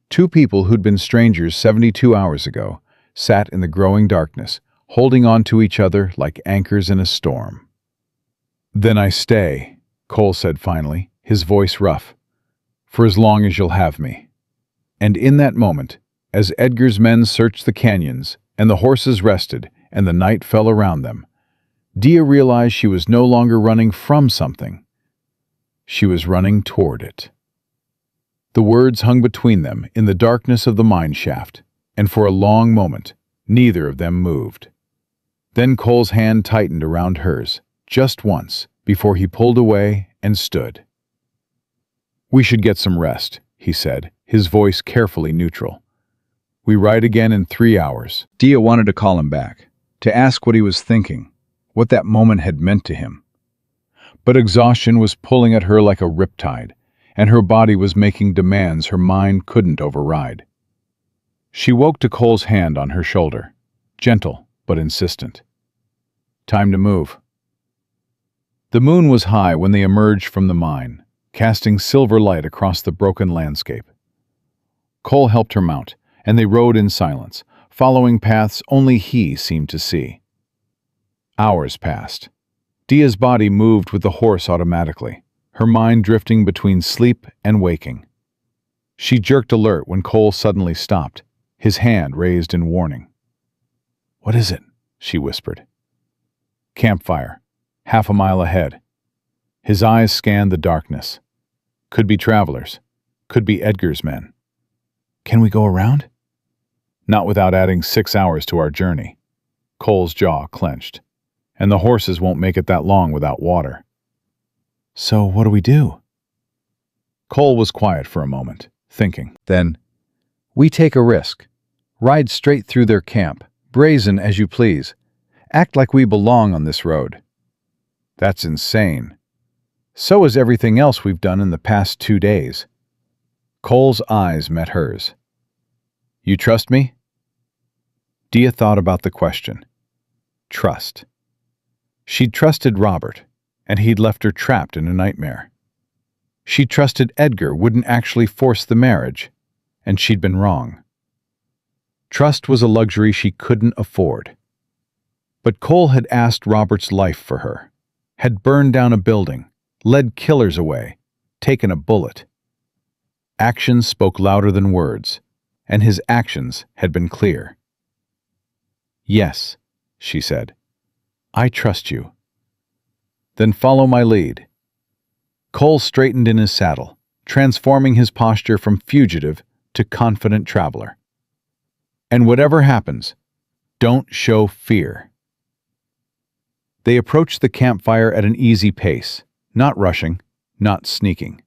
two people who'd been strangers 72 hours ago sat in the growing darkness, holding on to each other like anchors in a storm. Then I stay, Cole said finally, his voice rough, for as long as you'll have me. And in that moment, as Edgar's men searched the canyons, and the horses rested, and the night fell around them, Dia realized she was no longer running from something. She was running toward it. The words hung between them in the darkness of the mine shaft, and for a long moment, neither of them moved. Then Cole's hand tightened around hers, just once, before he pulled away and stood. We should get some rest, he said, his voice carefully neutral. We ride again in 3 hours. Dia wanted to call him back, to ask what he was thinking, what that moment had meant to him. But exhaustion was pulling at her like a riptide, and her body was making demands her mind couldn't override. She woke to Cole's hand on her shoulder, gentle but insistent. Time to move. The moon was high when they emerged from the mine, casting silver light across the broken landscape. Cole helped her mount, and they rode in silence, following paths only he seemed to see. Hours passed. Dia's body moved with the horse automatically, her mind drifting between sleep and waking. She jerked alert when Cole suddenly stopped, his hand raised in warning. What is it? She whispered. Campfire, half a mile ahead. His eyes scanned the darkness. Could be travelers. Could be Edgar's men. Can we go around? Not without adding 6 hours to our journey. Cole's jaw clenched. And the horses won't make it that long without water. So what do we do? Cole was quiet for a moment, thinking. Then, we take a risk. Ride straight through their camp, brazen as you please. Act like we belong on this road. That's insane. So is everything else we've done in the past 2 days. Cole's eyes met hers. You trust me? Dia thought about the question. Trust. She'd trusted Robert, and he'd left her trapped in a nightmare. She trusted Edgar wouldn't actually force the marriage, and she'd been wrong. Trust was a luxury she couldn't afford. But Cole had asked Robert's life for her, had burned down a building, led killers away, taken a bullet. Actions spoke louder than words, and his actions had been clear. Yes, she said. I trust you. Then follow my lead. Cole straightened in his saddle, transforming his posture from fugitive to confident traveler. And whatever happens, don't show fear. They approached the campfire at an easy pace, not rushing, not sneaking.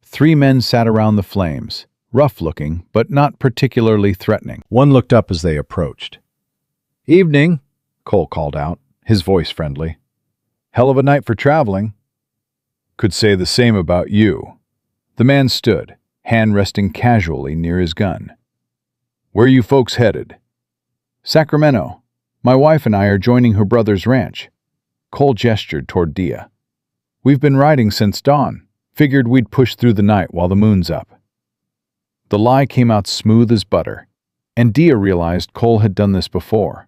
3 men sat around the flames, rough-looking but not particularly threatening. One looked up as they approached. Evening, Cole called out, his voice friendly. Hell of a night for traveling. Could say the same about you. The man stood, hand resting casually near his gun. Where are you folks headed? Sacramento. My wife and I are joining her brother's ranch. Cole gestured toward Dia. We've been riding since dawn. Figured we'd push through the night while the moon's up. The lie came out smooth as butter, and Dia realized Cole had done this before.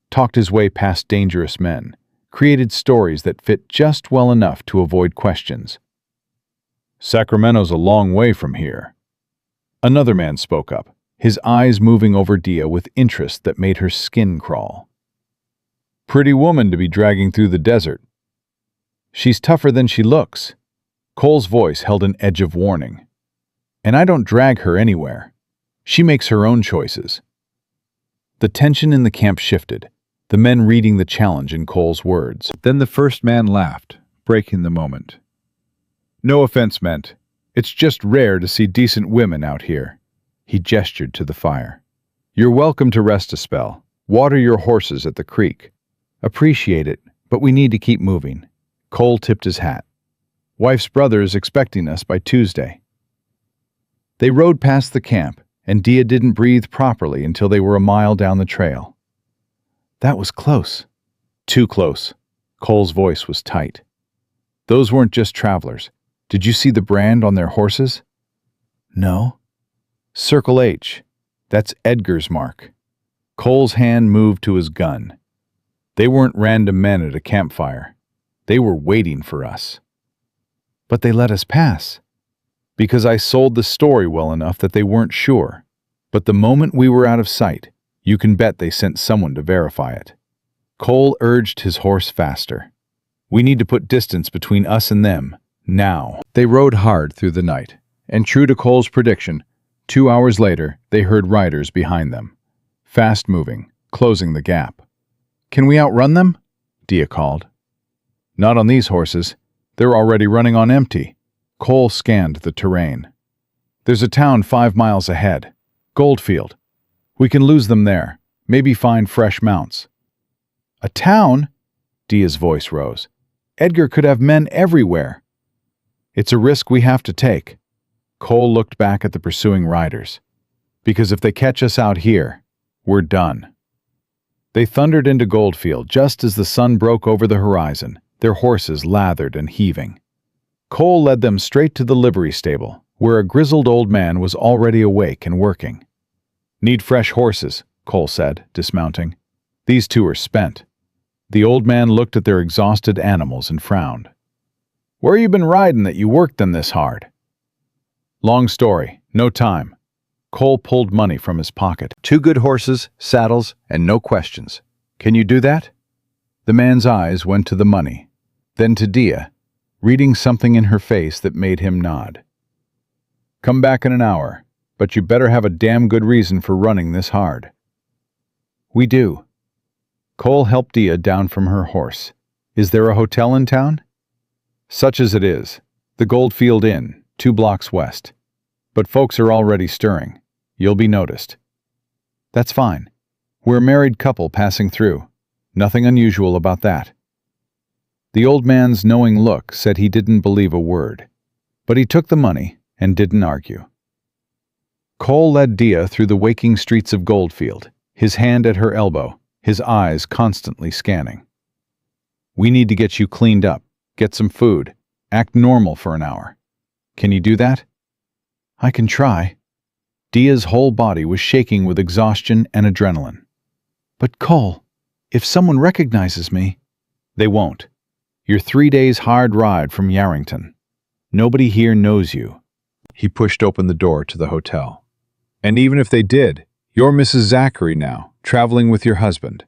Talked his way past dangerous men, created stories that fit just well enough to avoid questions. Sacramento's a long way from here. Another man spoke up, his eyes moving over Dia with interest that made her skin crawl. Pretty woman to be dragging through the desert. She's tougher than she looks. Cole's voice held an edge of warning. And I don't drag her anywhere. She makes her own choices. The tension in the camp shifted, the men reading the challenge in Cole's words. Then the first man laughed, breaking the moment. No offense meant. It's just rare to see decent women out here. He gestured to the fire. You're welcome to rest a spell. Water your horses at the creek. Appreciate it, but we need to keep moving. Cole tipped his hat. Wife's brother is expecting us by Tuesday. They rode past the camp, and Dia didn't breathe properly until they were a mile down the trail. That was close. Too close. Cole's voice was tight. Those weren't just travelers. Did you see the brand on their horses? No. Circle H. That's Edgar's mark. Cole's hand moved to his gun. They weren't random men at a campfire. They were waiting for us. But they let us pass. Because I sold the story well enough that they weren't sure. But the moment we were out of sight, you can bet they sent someone to verify it. Cole urged his horse faster. We need to put distance between us and them, now. They rode hard through the night, and true to Cole's prediction, 2 hours later, they heard riders behind them. Fast-moving, closing the gap. Can we outrun them? Dia called. Not on these horses. They're already running on empty. Cole scanned the terrain. There's a town 5 miles ahead. Goldfield. We can lose them there. Maybe find fresh mounts. A town? Dia's voice rose. Edgar could have men everywhere. It's a risk we have to take. Cole looked back at the pursuing riders. Because if they catch us out here, we're done. They thundered into Goldfield just as the sun broke over the horizon, their horses lathered and heaving. Cole led them straight to the livery stable, where a grizzled old man was already awake and working. Need fresh horses, Cole said, dismounting. These two are spent. The old man looked at their exhausted animals and frowned. Where you been riding that you worked them this hard? Long story, no time. Cole pulled money from his pocket. 2 good horses, saddles, and no questions. Can you do that? The man's eyes went to the money, then to Dia, reading something in her face that made him nod. Come back in an hour, but you better have a damn good reason for running this hard. We do. Cole helped Dia down from her horse. Is there a hotel in town? Such as it is. The Goldfield Inn, 2 blocks west. But folks are already stirring. You'll be noticed. That's fine. We're a married couple passing through. Nothing unusual about that. The old man's knowing look said he didn't believe a word, but he took the money and didn't argue. Cole led Dia through the waking streets of Goldfield, his hand at her elbow, his eyes constantly scanning. We need to get you cleaned up, get some food, act normal for an hour. Can you do that? I can try. Dia's whole body was shaking with exhaustion and adrenaline. But Cole, if someone recognizes me... They won't. Your 3 days hard ride from Yarrington. Nobody here knows you. He pushed open the door to the hotel. And even if they did, you're Mrs. Zachary now, traveling with your husband.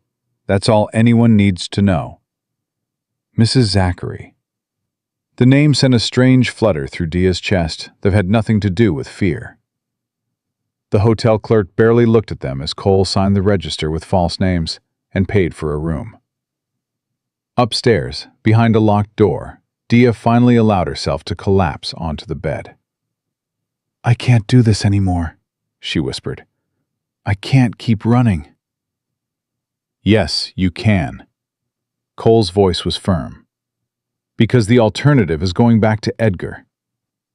That's all anyone needs to know. Mrs. Zachary. The name sent a strange flutter through Dia's chest that had nothing to do with fear. The hotel clerk barely looked at them as Cole signed the register with false names and paid for a room. Upstairs, behind a locked door, Dia finally allowed herself to collapse onto the bed. I can't do this anymore, she whispered. I can't keep running. Yes, you can. Cole's voice was firm. Because the alternative is going back to Edgar.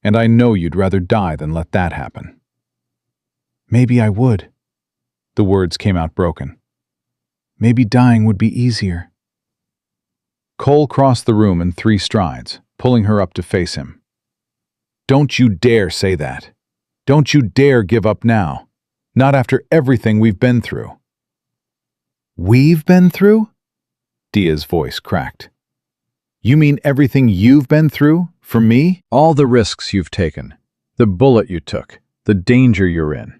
And I know you'd rather die than let that happen. Maybe I would. The words came out broken. Maybe dying would be easier. Cole crossed the room in 3 strides, pulling her up to face him. Don't you dare say that. Don't you dare give up now. Not after everything we've been through. We've been through? Dia's voice cracked. You mean everything you've been through? For me? All the risks you've taken. The bullet you took. The danger you're in.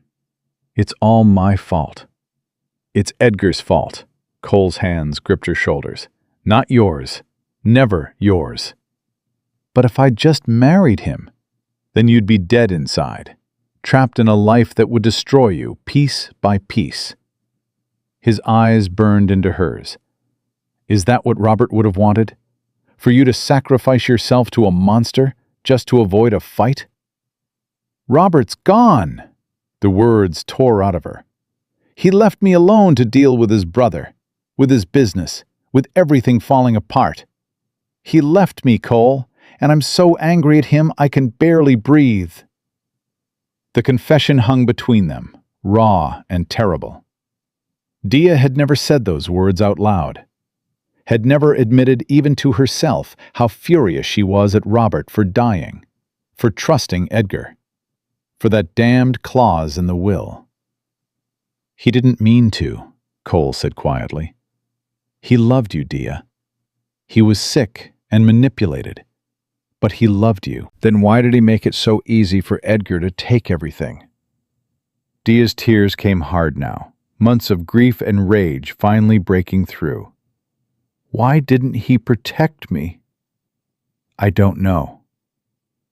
It's all my fault. It's Edgar's fault. Cole's hands gripped her shoulders. Not yours. Never yours. But if I'd just married him, then you'd be dead inside, trapped in a life that would destroy you piece by piece. His eyes burned into hers. Is that what Robert would have wanted? For you to sacrifice yourself to a monster just to avoid a fight? Robert's gone! The words tore out of her. He left me alone to deal with his brother, with his business, with everything falling apart. He left me, Cole, and I'm so angry at him I can barely breathe. The confession hung between them, raw and terrible. Dia had never said those words out loud, had never admitted even to herself how furious she was at Robert for dying, for trusting Edgar, for that damned clause in the will. He didn't mean to, Cole said quietly. He loved you, Dia. He was sick and manipulated, but he loved you. Then why did he make it so easy for Edgar to take everything? Dia's tears came hard now, months of grief and rage finally breaking through. Why didn't he protect me? I don't know.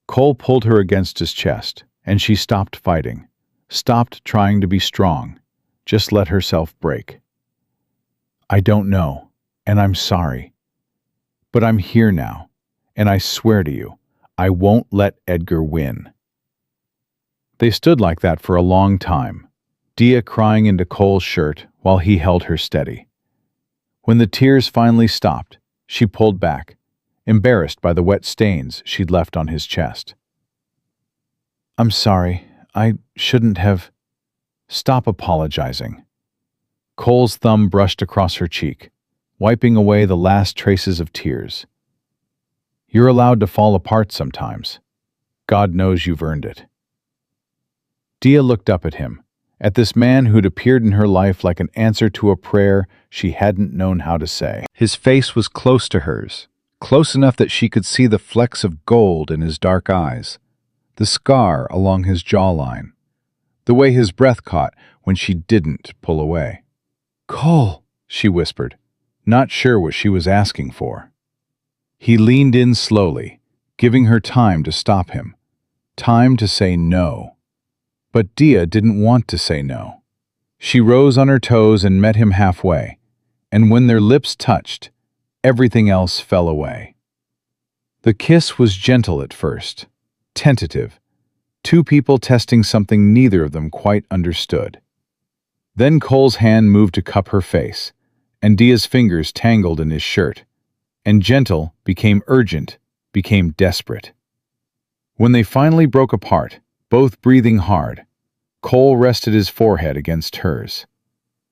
Cole pulled her against his chest, and she stopped fighting, stopped trying to be strong, just let herself break. I don't know, and I'm sorry. But I'm here now, and I swear to you, I won't let Edgar win. They stood like that for a long time, Dia crying into Cole's shirt while he held her steady. When the tears finally stopped, she pulled back, embarrassed by the wet stains she'd left on his chest. I'm sorry, I shouldn't have... Stop apologizing. Cole's thumb brushed across her cheek, wiping away the last traces of tears. You're allowed to fall apart sometimes. God knows you've earned it. Dia looked up at him, at this man who'd appeared in her life like an answer to a prayer she hadn't known how to say. His face was close to hers, close enough that she could see the flecks of gold in his dark eyes, the scar along his jawline, the way his breath caught when she didn't pull away. Cole, she whispered, not sure what she was asking for. He leaned in slowly, giving her time to stop him, time to say no. But Dia didn't want to say no. She rose on her toes and met him halfway, and when their lips touched, everything else fell away. The kiss was gentle at first, tentative, two people testing something neither of them quite understood. Then Cole's hand moved to cup her face, and Dia's fingers tangled in his shirt, and gentle became urgent, became desperate. When they finally broke apart, both breathing hard, Cole rested his forehead against hers.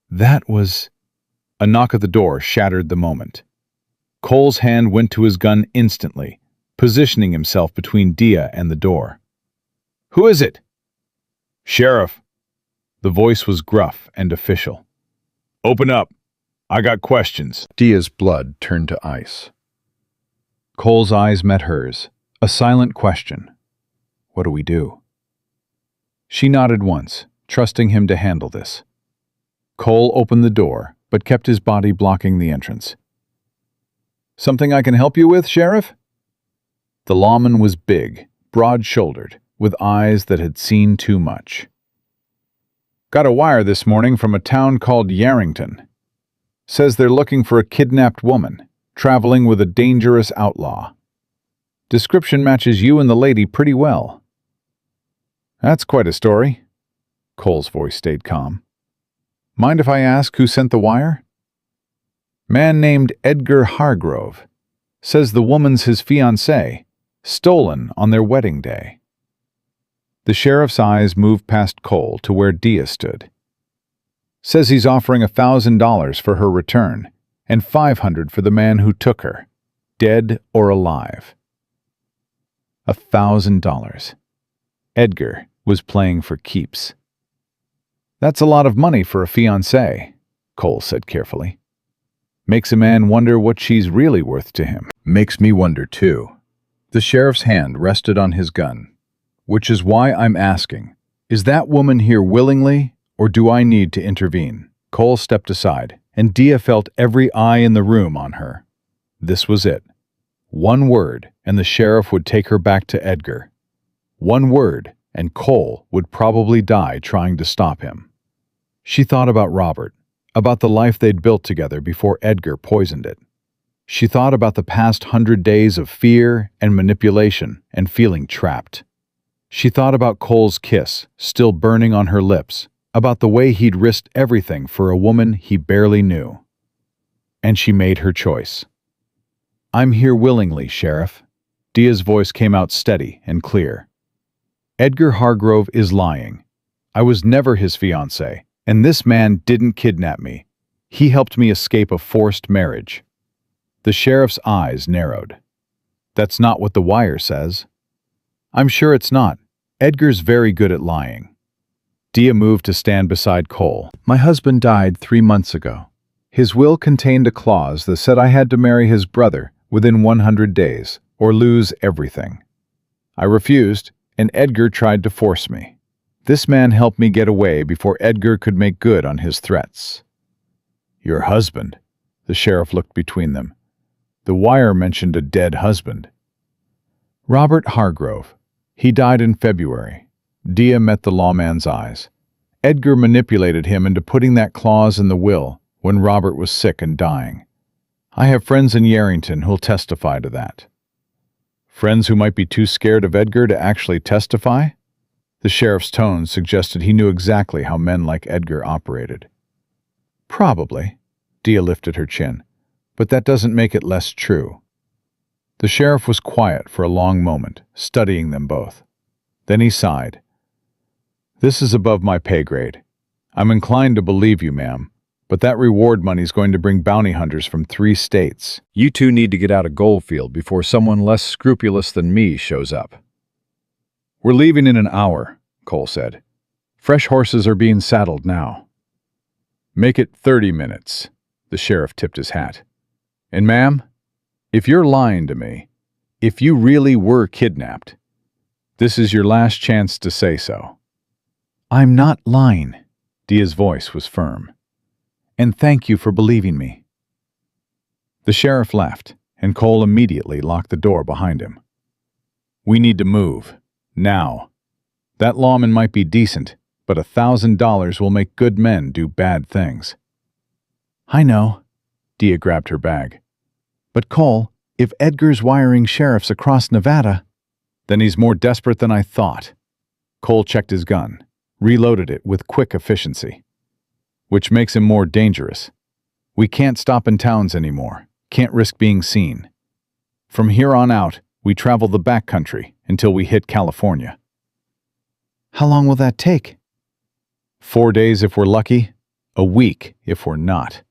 That was... A knock at the door shattered the moment. Cole's hand went to his gun instantly, positioning himself between Dia and the door. Who is it? Sheriff. The voice was gruff and official. Open up. I got questions. Dia's blood turned to ice. Cole's eyes met hers, a silent question. What do we do? She nodded once, trusting him to handle this. Cole opened the door, but kept his body blocking the entrance. Something I can help you with, Sheriff? The lawman was big, broad-shouldered, with eyes that had seen too much. Got a wire this morning from a town called Yarrington. Says they're looking for a kidnapped woman, traveling with a dangerous outlaw. Description matches you and the lady pretty well. That's quite a story. Cole's voice stayed calm. Mind if I ask who sent the wire? Man named Edgar Hargrove. Says the woman's his fiancée, stolen on their wedding day. The sheriff's eyes moved past Cole to where Dia stood. Says he's offering $1,000 for her return, and $500 for the man who took her, dead or alive. $1,000. Edgar was playing for keeps. That's a lot of money for a fiancée, Cole said carefully. Makes a man wonder what she's really worth to him. Makes me wonder, too. The sheriff's hand rested on his gun, which is why I'm asking, is that woman here willingly, or do I need to intervene? Cole stepped aside, and Dia felt every eye in the room on her. This was it. One word, and the sheriff would take her back to Edgar. One word, and Cole would probably die trying to stop him. She thought about Robert, about the life they'd built together before Edgar poisoned it. She thought about the past 100 days of fear and manipulation and feeling trapped. She thought about Cole's kiss, still burning on her lips, about the way he'd risked everything for a woman he barely knew. And she made her choice. "I'm here willingly, Sheriff." Dia's voice came out steady and clear. "Edgar Hargrove is lying. I was never his fiancé, and this man didn't kidnap me. He helped me escape a forced marriage." The sheriff's eyes narrowed. "That's not what the wire says." "I'm sure it's not. Edgar's very good at lying." Dia moved to stand beside Cole. "My husband died 3 months ago. His will contained a clause that said I had to marry his brother within 100 days or lose everything. I refused, and Edgar tried to force me. This man helped me get away before Edgar could make good on his threats." "Your husband?" The sheriff looked between them. "The wire mentioned a dead husband." "Robert Hargrove. He died in February." Dia met the lawman's eyes. "Edgar manipulated him into putting that clause in the will when Robert was sick and dying. I have friends in Yarrington who'll testify to that." "Friends who might be too scared of Edgar to actually testify?" The sheriff's tone suggested he knew exactly how men like Edgar operated. "Probably." Dia lifted her chin. "But that doesn't make it less true." The sheriff was quiet for a long moment, studying them both. Then he sighed. "This is above my pay grade. I'm inclined to believe you, ma'am, but that reward money's going to bring bounty hunters from 3 states. You two need to get out of Goldfield before someone less scrupulous than me shows up." "We're leaving in an hour," Cole said. "Fresh horses are being saddled now." "Make it 30 minutes," the sheriff tipped his hat. "And ma'am, if you're lying to me, if you really were kidnapped, this is your last chance to say so." "I'm not lying." Dia's voice was firm. "And thank you for believing me." The sheriff left, and Cole immediately locked the door behind him. "We need to move. Now. That lawman might be decent, but $1,000 will make good men do bad things." "I know." Dia grabbed her bag. "But Cole, if Edgar's wiring sheriffs across Nevada..." "Then he's more desperate than I thought." Cole checked his gun, reloaded it with quick efficiency. "Which makes him more dangerous. We can't stop in towns anymore, can't risk being seen. From here on out, we travel the backcountry until we hit California." "How long will that take?" 4 days if we're lucky, a week if we're not."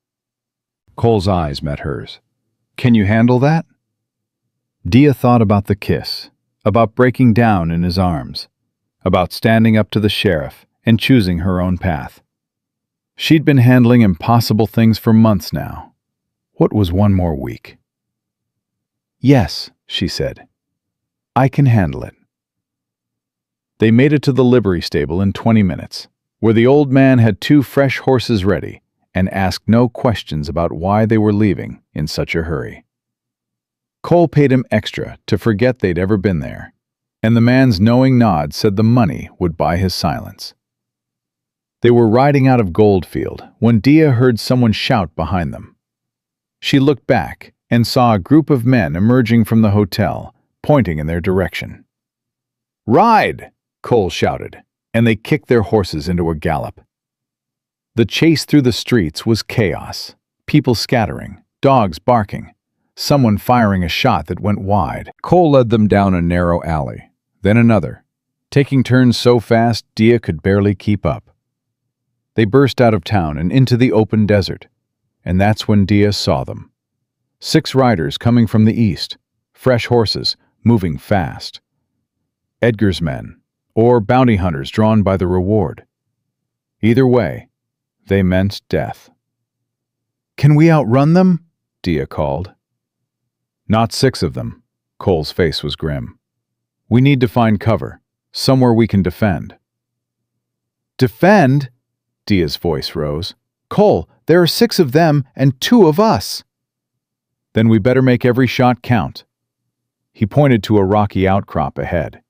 Cole's eyes met hers. "Can you handle that?" Dia thought about the kiss, about breaking down in his arms, about standing up to the sheriff and choosing her own path. She'd been handling impossible things for months now. What was one more week? "Yes," she said. "I can handle it." They made it to the livery stable in 20 minutes, where the old man had 2 fresh horses ready and asked no questions about why they were leaving in such a hurry. Cole paid him extra to forget they'd ever been there, and the man's knowing nod said the money would buy his silence. They were riding out of Goldfield when Dia heard someone shout behind them. She looked back and saw a group of men emerging from the hotel, pointing in their direction. "Ride!" Cole shouted, and they kicked their horses into a gallop. The chase through the streets was chaos, people scattering, dogs barking, someone firing a shot that went wide. Cole led them down a narrow alley, then another, taking turns so fast Dia could barely keep up. They burst out of town and into the open desert, and that's when Dia saw them. 6 riders coming from the east, fresh horses, moving fast. Edgar's men, or bounty hunters drawn by the reward. Either way, they meant death. "Can we outrun them?" Dia called. "Not 6 of them." Cole's face was grim. "We need to find cover, somewhere we can defend." "Defend?" Dia's voice rose. "Cole, there are 6 of them and 2 of us." "Then we better make every shot count." He pointed to a rocky outcrop ahead.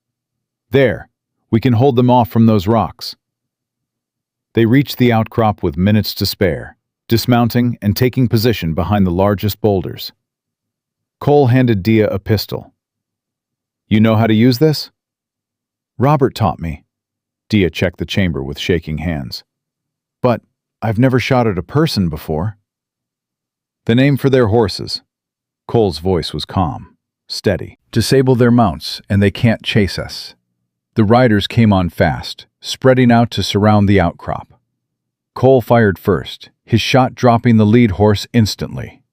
"There, we can hold them off from those rocks." They reached the outcrop with minutes to spare, dismounting and taking position behind the largest boulders. Cole handed Dia a pistol. You know how to use this? Robert taught me. Dia checked the chamber with shaking hands. But I've never shot at a person before. The name for their horses. Cole's voice was calm, steady. Disable their mounts, and they can't chase us. The riders came on fast, spreading out to surround the outcrop. Cole fired first, his shot dropping the lead horse instantly.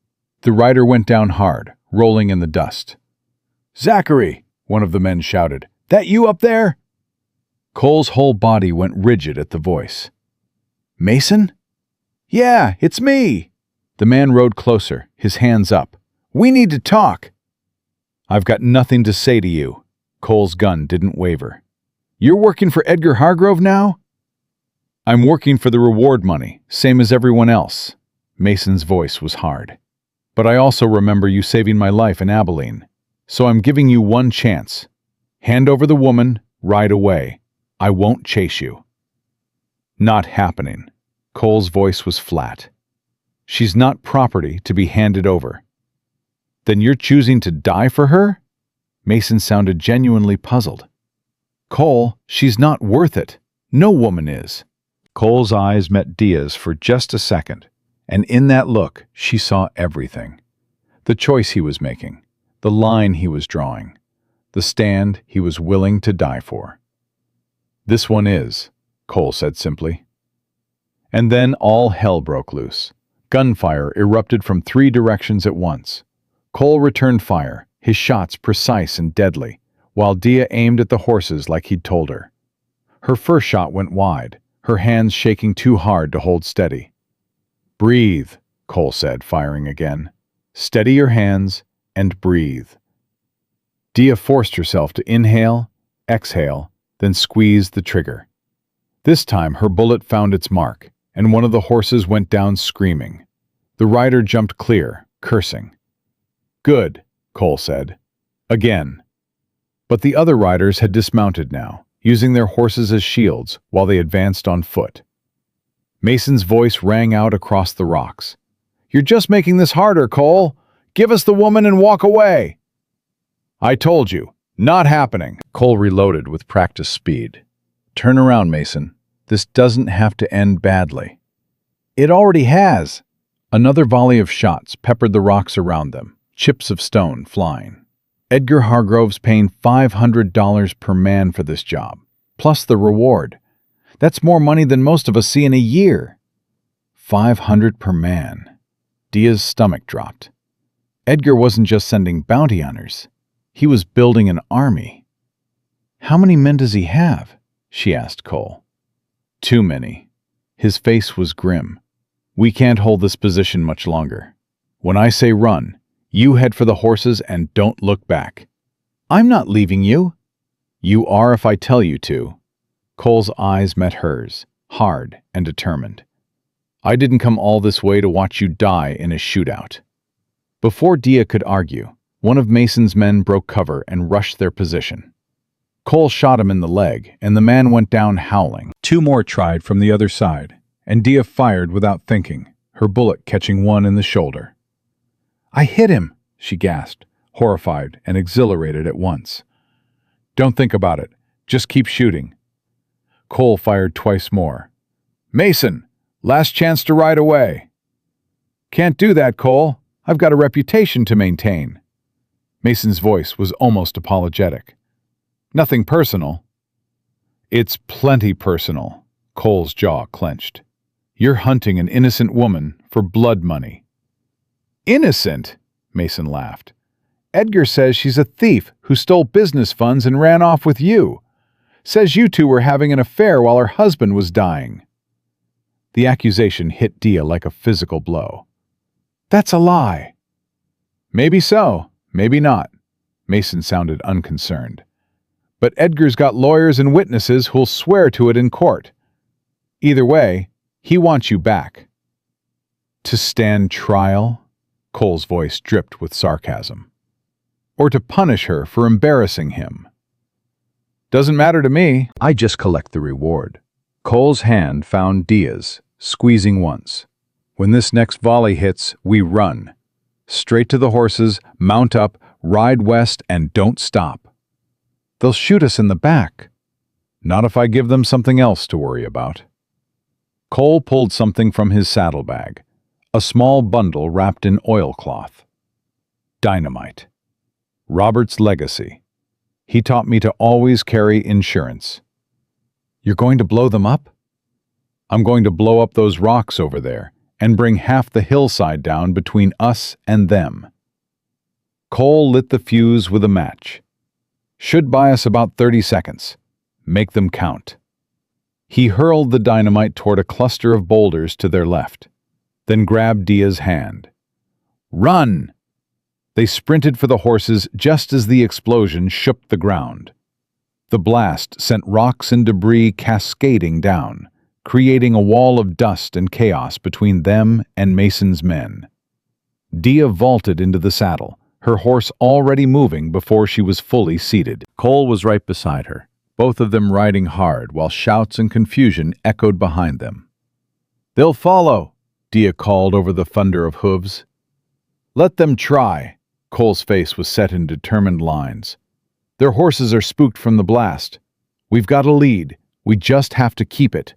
The rider went down hard, rolling in the dust. Zachary, one of the men shouted, that you up there? Cole's whole body went rigid at the voice. Mason? Yeah, it's me. The man rode closer, his hands up. We need to talk. I've got nothing to say to you. Cole's gun didn't waver. You're working for Edgar Hargrove now? I'm working for the reward money, same as everyone else. Mason's voice was hard. But I also remember you saving my life in Abilene. So I'm giving you one chance. Hand over the woman, ride away. I won't chase you. Not happening. Cole's voice was flat. She's not property to be handed over. Then you're choosing to die for her? Mason sounded genuinely puzzled. Cole, she's not worth it. No woman is. Cole's eyes met Dia's for just a second, and in that look, she saw everything. The choice he was making, the line he was drawing, the stand he was willing to die for. This one is, Cole said simply. And then all hell broke loose. Gunfire erupted from 3 directions at once. Cole returned fire, his shots precise and deadly, while Dia aimed at the horses like he'd told her. Her first shot went wide, her hands shaking too hard to hold steady. Breathe, Cole said, firing again. Steady your hands and breathe. Dia forced herself to inhale, exhale, then squeezed the trigger. This time her bullet found its mark, and one of the horses went down screaming. The rider jumped clear, cursing. Good, Cole said. Again. But the other riders had dismounted now, using their horses as shields while they advanced on foot. Mason's voice rang out across the rocks. You're just making this harder, Cole. Give us the woman and walk away. I told you, not happening. Cole reloaded with practiced speed. Turn around, Mason. This doesn't have to end badly. It already has. Another volley of shots peppered the rocks around them, chips of stone flying. Edgar Hargrove's paying $500 per man for this job, plus the reward. That's more money than most of us see in a year. $500 per man. Dia's stomach dropped. Edgar wasn't just sending bounty hunters. He was building an army. How many men does he have? She asked Cole. Too many. His face was grim. We can't hold this position much longer. When I say run, you head for the horses and don't look back. I'm not leaving you. You are if I tell you to. Cole's eyes met hers, hard and determined. I didn't come all this way to watch you die in a shootout. Before Dia could argue, one of Mason's men broke cover and rushed their position. Cole shot him in the leg, and the man went down howling. 2 more tried from the other side, and Dia fired without thinking, her bullet catching one in the shoulder. I hit him, she gasped, horrified and exhilarated at once. Don't think about it. Just keep shooting. Cole fired twice more. Mason, last chance to ride away. Can't do that, Cole. I've got a reputation to maintain. Mason's voice was almost apologetic. Nothing personal. It's plenty personal. Cole's jaw clenched. You're hunting an innocent woman for blood money. Innocent? Mason laughed. Edgar says she's a thief who stole business funds and ran off with you. Says you two were having an affair while her husband was dying. The accusation hit Dia like a physical blow. That's a lie. Maybe so, maybe not. Mason sounded unconcerned. But Edgar's got lawyers and witnesses who'll swear to it in court. Either way, he wants you back. To stand trial? Cole's voice dripped with sarcasm. Or to punish her for embarrassing him? Doesn't matter to me. I just collect the reward. Cole's hand found Dia's, squeezing once. When this next volley hits, we run. Straight to the horses, mount up, ride west, and don't stop. They'll shoot us in the back. Not if I give them something else to worry about. Cole pulled something from his saddlebag, a small bundle wrapped in oilcloth. Dynamite. Robert's legacy. He taught me to always carry insurance. You're going to blow them up? I'm going to blow up those rocks over there and bring half the hillside down between us and them. Cole lit the fuse with a match. Should buy us about 30 seconds. Make them count. He hurled the dynamite toward a cluster of boulders to their left, then grabbed Dia's hand. Run! They sprinted for the horses just as the explosion shook the ground. The blast sent rocks and debris cascading down, creating a wall of dust and chaos between them and Mason's men. Dia vaulted into the saddle, her horse already moving before she was fully seated. Cole was right beside her, both of them riding hard while shouts and confusion echoed behind them. They'll follow, Dia called over the thunder of hooves. Let them try. Cole's face was set in determined lines. Their horses are spooked from the blast. We've got a lead. We just have to keep it.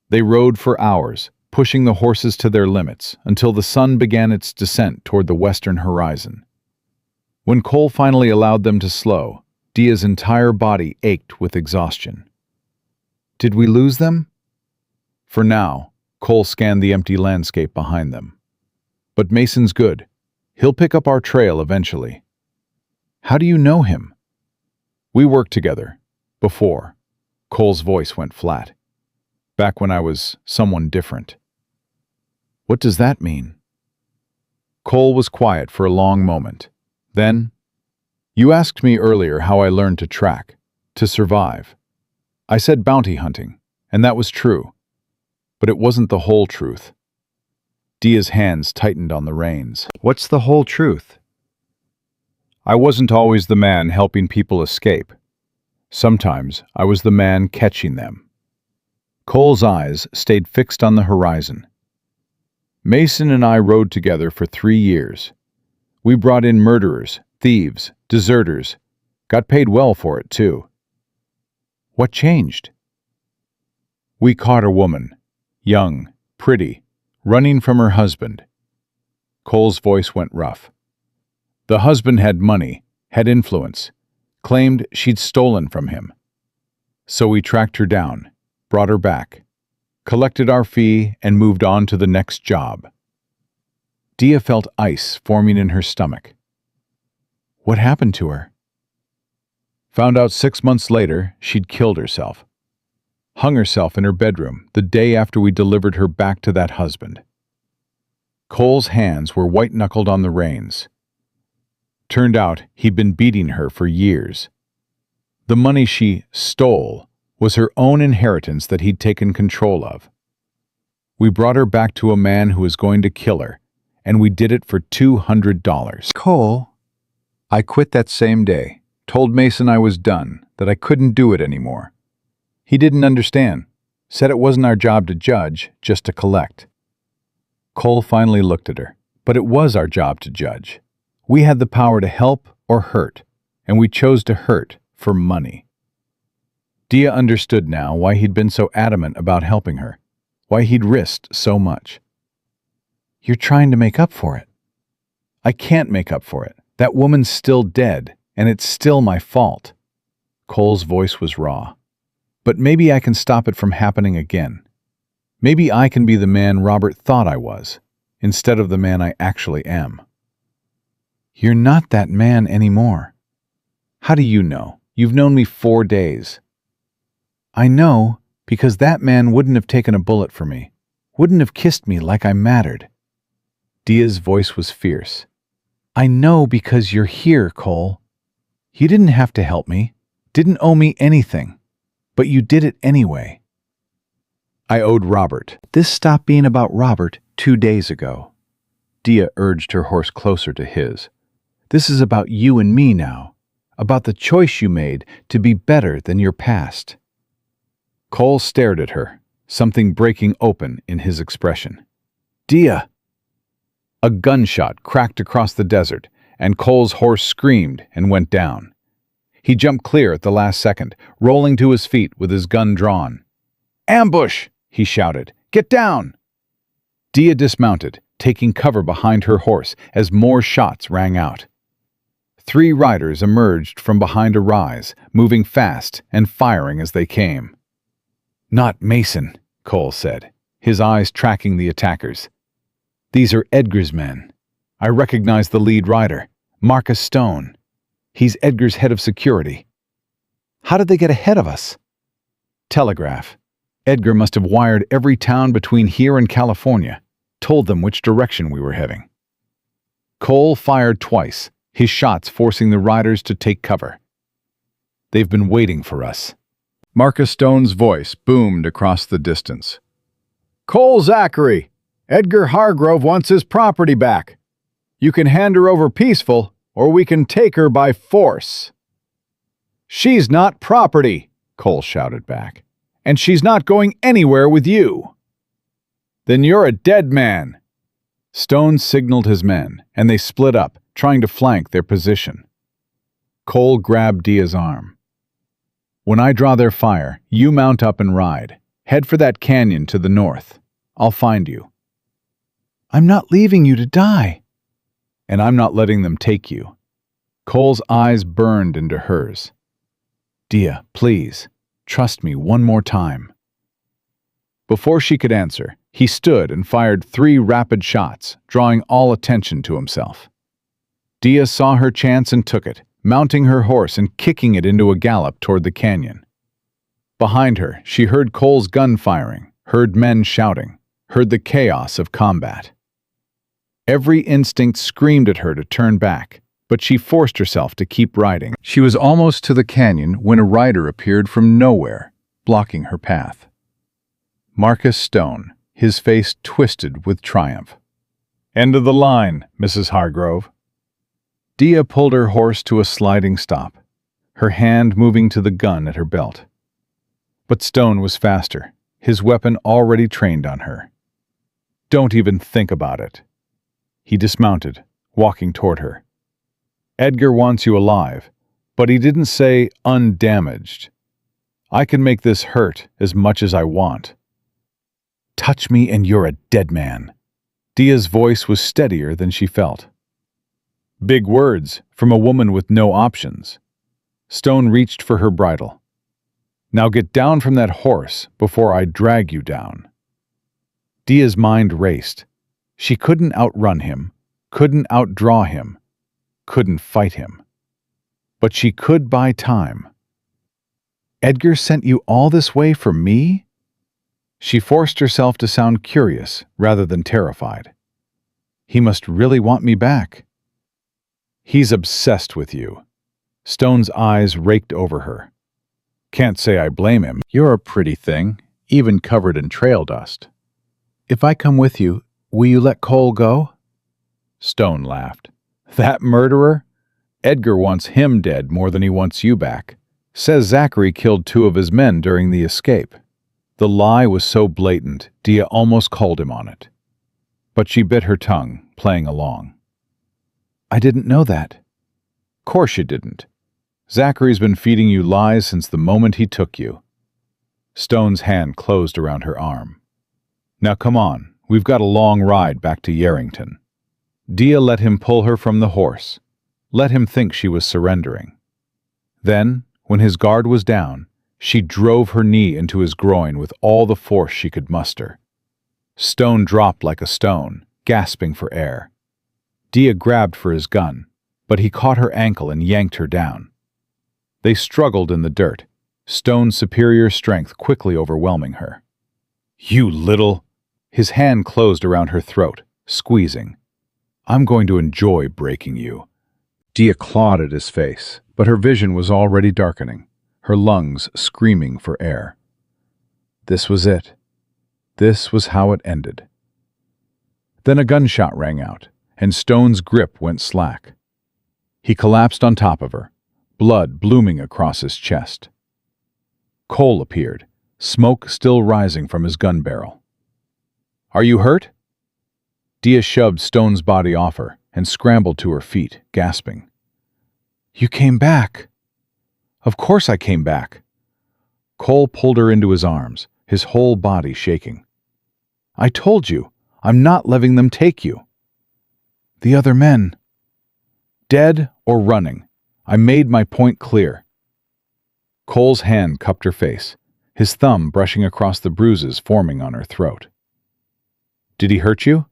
They rode for hours, pushing the horses to their limits until the sun began its descent toward the western horizon. When Cole finally allowed them to slow, Dia's entire body ached with exhaustion. Did we lose them? For now, Cole scanned the empty landscape behind them. But Mason's good. He'll pick up our trail eventually. How do you know him? We worked together. Before. Cole's voice went flat. Back when I was someone different. What does that mean? Cole was quiet for a long moment. Then, you asked me earlier how I learned to track, to survive. I said bounty hunting, and that was true. But it wasn't the whole truth. Dia's hands tightened on the reins. What's the whole truth? I wasn't always the man helping people escape. Sometimes I was the man catching them. Cole's eyes stayed fixed on the horizon. Mason and I rode together for 3 years. We brought in murderers, thieves, deserters. Got paid well for it, too. What changed? We caught a woman, young, pretty, running from her husband. Cole's voice went rough. The husband had money, had influence, claimed she'd stolen from him. So we tracked her down, brought her back, collected our fee, and moved on to the next job. Dia felt ice forming in her stomach. What happened to her? Found out 6 months later she'd killed herself. Hung herself in her bedroom the day after we delivered her back to that husband. Cole's hands were white-knuckled on the reins. Turned out he'd been beating her for years. The money she stole was her own inheritance that he'd taken control of. We brought her back to a man who was going to kill her, and we did it for $200. Cole, I quit that same day, told Mason I was done, that I couldn't do it anymore. He didn't understand, said it wasn't our job to judge, just to collect. Cole finally looked at her, but it was our job to judge. We had the power to help or hurt, and we chose to hurt for money. Dia understood now why he'd been so adamant about helping her, why he'd risked so much. You're trying to make up for it. I can't make up for it. That woman's still dead, and it's still my fault. Cole's voice was raw. But maybe I can stop it from happening again. Maybe I can be the man Robert thought I was, instead of the man I actually am. You're not that man anymore. How do you know? You've known me 4 days. I know because that man wouldn't have taken a bullet for me, wouldn't have kissed me like I mattered. Dia's voice was fierce. I know because you're here, Cole. You didn't have to help me, didn't owe me anything, but you did it anyway. I owed Robert. This stopped being about Robert 2 days ago. Dia urged her horse closer to his. This is about you and me now, about the choice you made to be better than your past. Cole stared at her, something breaking open in his expression. Dia! A gunshot cracked across the desert, and Cole's horse screamed and went down. He jumped clear at the last second, rolling to his feet with his gun drawn. "Ambush!" he shouted. "Get down!" Dia dismounted, taking cover behind her horse as more shots rang out. 3 riders emerged from behind a rise, moving fast and firing as they came. "Not Mason," Cole said, his eyes tracking the attackers. "These are Edgar's men. I recognize the lead rider, Marcus Stone. He's Edgar's head of security." "How did they get ahead of us?" "Telegraph. Edgar must have wired every town between here and California, told them which direction we were heading." Cole fired twice, his shots forcing the riders to take cover. "They've been waiting for us." Marcus Stone's voice boomed across the distance. "Cole Zachary, Edgar Hargrove wants his property back. You can hand her over peaceful, or we can take her by force." "She's not property," Cole shouted back. "And she's not going anywhere with you." "Then you're a dead man." Stone signaled his men, and they split up, trying to flank their position. Cole grabbed Dia's arm. "When I draw their fire, you mount up and ride. Head for that canyon to the north. I'll find you." "I'm not leaving you to die." "And I'm not letting them take you." Cole's eyes burned into hers. "Dia, please, trust me one more time." Before she could answer, he stood and fired 3 rapid shots, drawing all attention to himself. Dia saw her chance and took it, mounting her horse and kicking it into a gallop toward the canyon. Behind her, she heard Cole's gun firing, heard men shouting, heard the chaos of combat. Every instinct screamed at her to turn back, but she forced herself to keep riding. She was almost to the canyon when a rider appeared from nowhere, blocking her path. Marcus Stone, his face twisted with triumph. "End of the line, Mrs. Hargrove." Dia pulled her horse to a sliding stop, her hand moving to the gun at her belt. But Stone was faster, his weapon already trained on her. "Don't even think about it." He dismounted, walking toward her. "Edgar wants you alive, but he didn't say undamaged. I can make this hurt as much as I want." "Touch me and you're a dead man." Dia's voice was steadier than she felt. Big words from a woman with no options. Stone reached for her bridle. "Now get down from that horse before I drag you down." Dia's mind raced. She couldn't outrun him, couldn't outdraw him, couldn't fight him. But she could buy time. "Edgar sent you all this way for me?" She forced herself to sound curious rather than terrified. "He must really want me back." "He's obsessed with you." Stone's eyes raked over her. "Can't say I blame him. You're a pretty thing, even covered in trail dust." "If I come with you, will you let Cole go?" Stone laughed. "That murderer? Edgar wants him dead more than he wants you back. Says Zachary killed 2 of his men during the escape." The lie was so blatant, Dia almost called him on it. But she bit her tongue, playing along. "I didn't know that." "Course you didn't. Zachary's been feeding you lies since the moment he took you." Stone's hand closed around her arm. "Now come on, we've got a long ride back to Yarrington." Dia let him pull her from the horse, let him think she was surrendering. Then, when his guard was down, she drove her knee into his groin with all the force she could muster. Stone dropped like a stone, gasping for air. Dia grabbed for his gun, but he caught her ankle and yanked her down. They struggled in the dirt, Stone's superior strength quickly overwhelming her. "You little—" His hand closed around her throat, squeezing. "I'm going to enjoy breaking you." Dia clawed at his face, but her vision was already darkening, her lungs screaming for air. This was it. This was how it ended. Then a gunshot rang out, and Stone's grip went slack. He collapsed on top of her, blood blooming across his chest. Cole appeared, smoke still rising from his gun barrel. "Are you hurt?" Dia shoved Stone's body off her and scrambled to her feet, gasping. "You came back." "Of course I came back." Cole pulled her into his arms, his whole body shaking. "I told you, I'm not letting them take you." "The other men?" "Dead or running. I made my point clear." Cole's hand cupped her face, his thumb brushing across the bruises forming on her throat. "Did he hurt you?"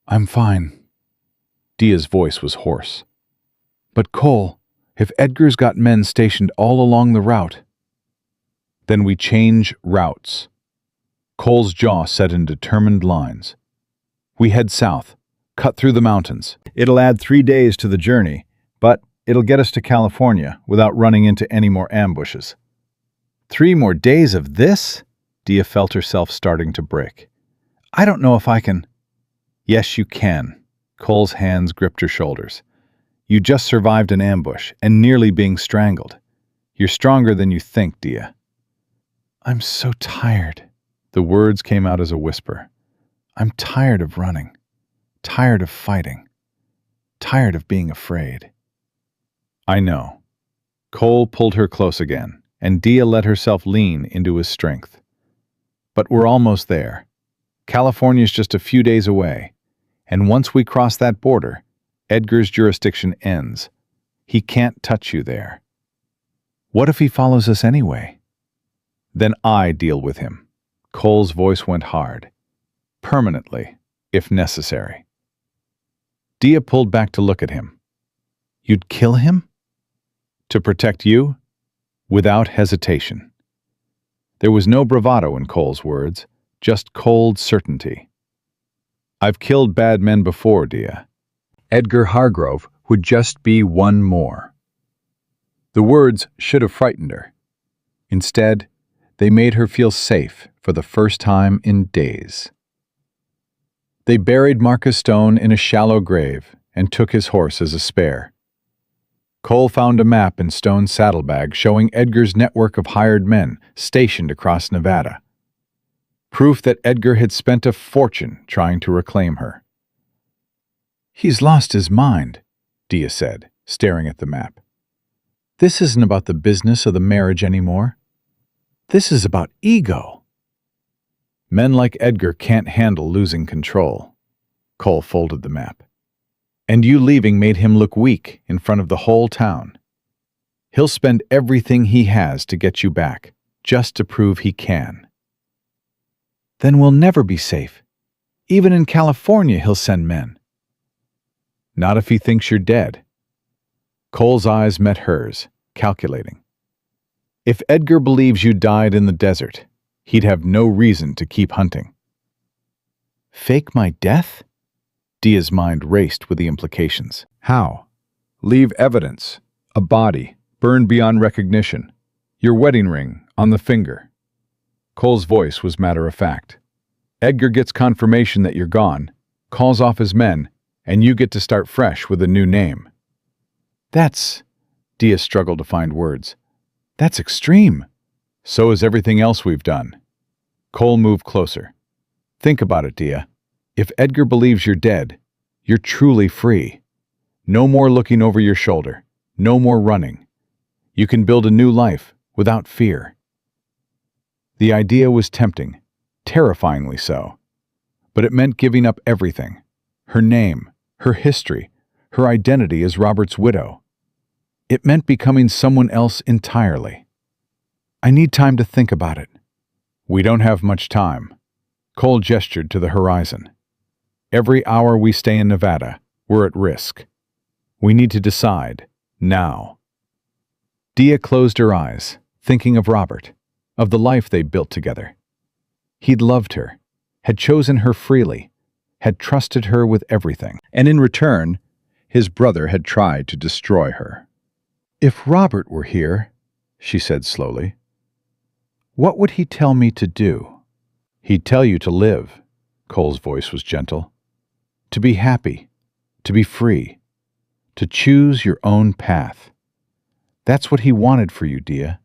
"I'm fine." Dia's voice was hoarse. "But Cole, if Edgar's got men stationed all along the route—" "Then we change routes." Cole's jaw set in determined lines. "We head south, cut through the mountains. It'll add 3 days to the journey, but it'll get us to California without running into any more ambushes." 3 more days of this? Dia felt herself starting to break. "I don't know if I can—" "Yes, you can." Cole's hands gripped her shoulders. "You just survived an ambush and nearly being strangled. You're stronger than you think, Dia." "I'm so tired." The words came out as a whisper. "I'm tired of running. Tired of fighting. Tired of being afraid." "I know." Cole pulled her close again, and Dia let herself lean into his strength. "But we're almost there. California's just a few days away, and once we cross that border, Edgar's jurisdiction ends. He can't touch you there." "What if he follows us anyway?" "Then I deal with him." Cole's voice went hard. "Permanently, if necessary." Dia pulled back to look at him. "You'd kill him?" "To protect you?" Without hesitation. There was no bravado in Cole's words, just cold certainty. "I've killed bad men before, Dia. Edgar Hargrove would just be one more." The words should have frightened her. Instead, they made her feel safe for the first time in days. They buried Marcus Stone in a shallow grave and took his horse as a spare. Cole found a map in Stone's saddlebag showing Edgar's network of hired men stationed across Nevada. Proof that Edgar had spent a fortune trying to reclaim her. "He's lost his mind," Dia said, staring at the map. "This isn't about the business of the marriage anymore. This is about ego." "Men like Edgar can't handle losing control." Cole folded the map. "And you leaving made him look weak in front of the whole town. He'll spend everything he has to get you back, just to prove he can." "Then we'll never be safe. Even in California he'll send men." "Not if he thinks you're dead." Cole's eyes met hers, calculating. "If Edgar believes you died in the desert, he'd have no reason to keep hunting." "Fake my death?" Dia's mind raced with the implications. "How?" "Leave evidence. A body, burned beyond recognition. Your wedding ring, on the finger." Cole's voice was matter-of-fact. "Edgar gets confirmation that you're gone, calls off his men, and you get to start fresh with a new name." "That's—" Dia struggled to find words. "That's extreme." "So is everything else we've done." Cole moved closer. "Think about it, Dia. If Edgar believes you're dead, you're truly free. No more looking over your shoulder. No more running. You can build a new life without fear." The idea was tempting, terrifyingly so. But it meant giving up everything. Her name, her history, her identity as Robert's widow. It meant becoming someone else entirely. "I need time to think about it." "We don't have much time." Cole gestured to the horizon. "Every hour we stay in Nevada, we're at risk. We need to decide, now." Dia closed her eyes, thinking of Robert, of the life they'd built together. He'd loved her, had chosen her freely, had trusted her with everything, and in return, his brother had tried to destroy her. "If Robert were here," she said slowly, "what would he tell me to do?" "He'd tell you to live." Cole's voice was gentle. "To be happy, to be free, to choose your own path. That's what he wanted for you, Dia.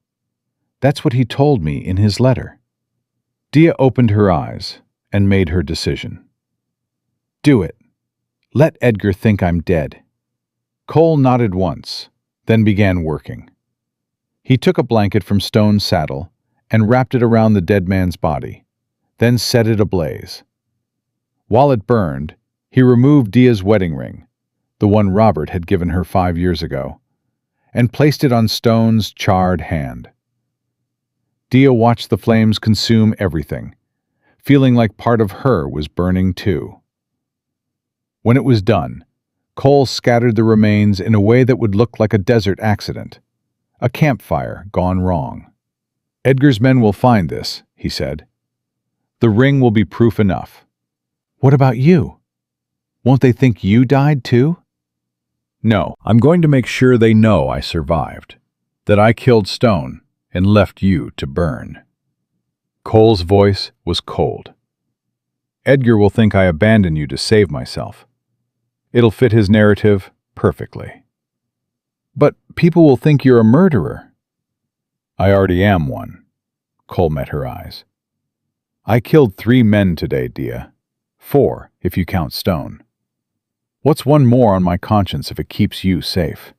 That's what he told me in his letter." Dia opened her eyes and made her decision. Do it. Let Edgar think I'm dead." Cole nodded once, then began working. He took a blanket from Stone's saddle and wrapped it around the dead man's body, then set it ablaze. While it burned, he removed Dia's wedding ring, the one Robert had given her 5 years ago, and placed it on Stone's charred hand. Dia watched the flames consume everything, feeling like part of her was burning too. When it was done, Cole scattered the remains in a way that would look like a desert accident, a campfire gone wrong. "Edgar's men will find this," he said. "The ring will be proof enough." "What about you? Won't they think you died too?" "No, I'm going to make sure they know I survived, that I killed Stone and left you to burn." Cole's voice was cold. "Edgar will think I abandoned you to save myself. It'll fit his narrative perfectly." "But people will think you're a murderer." "I already am one." Cole met her eyes. "I killed 3 men today, Dia. 4, if you count Stone. What's one more on my conscience if it keeps you safe?"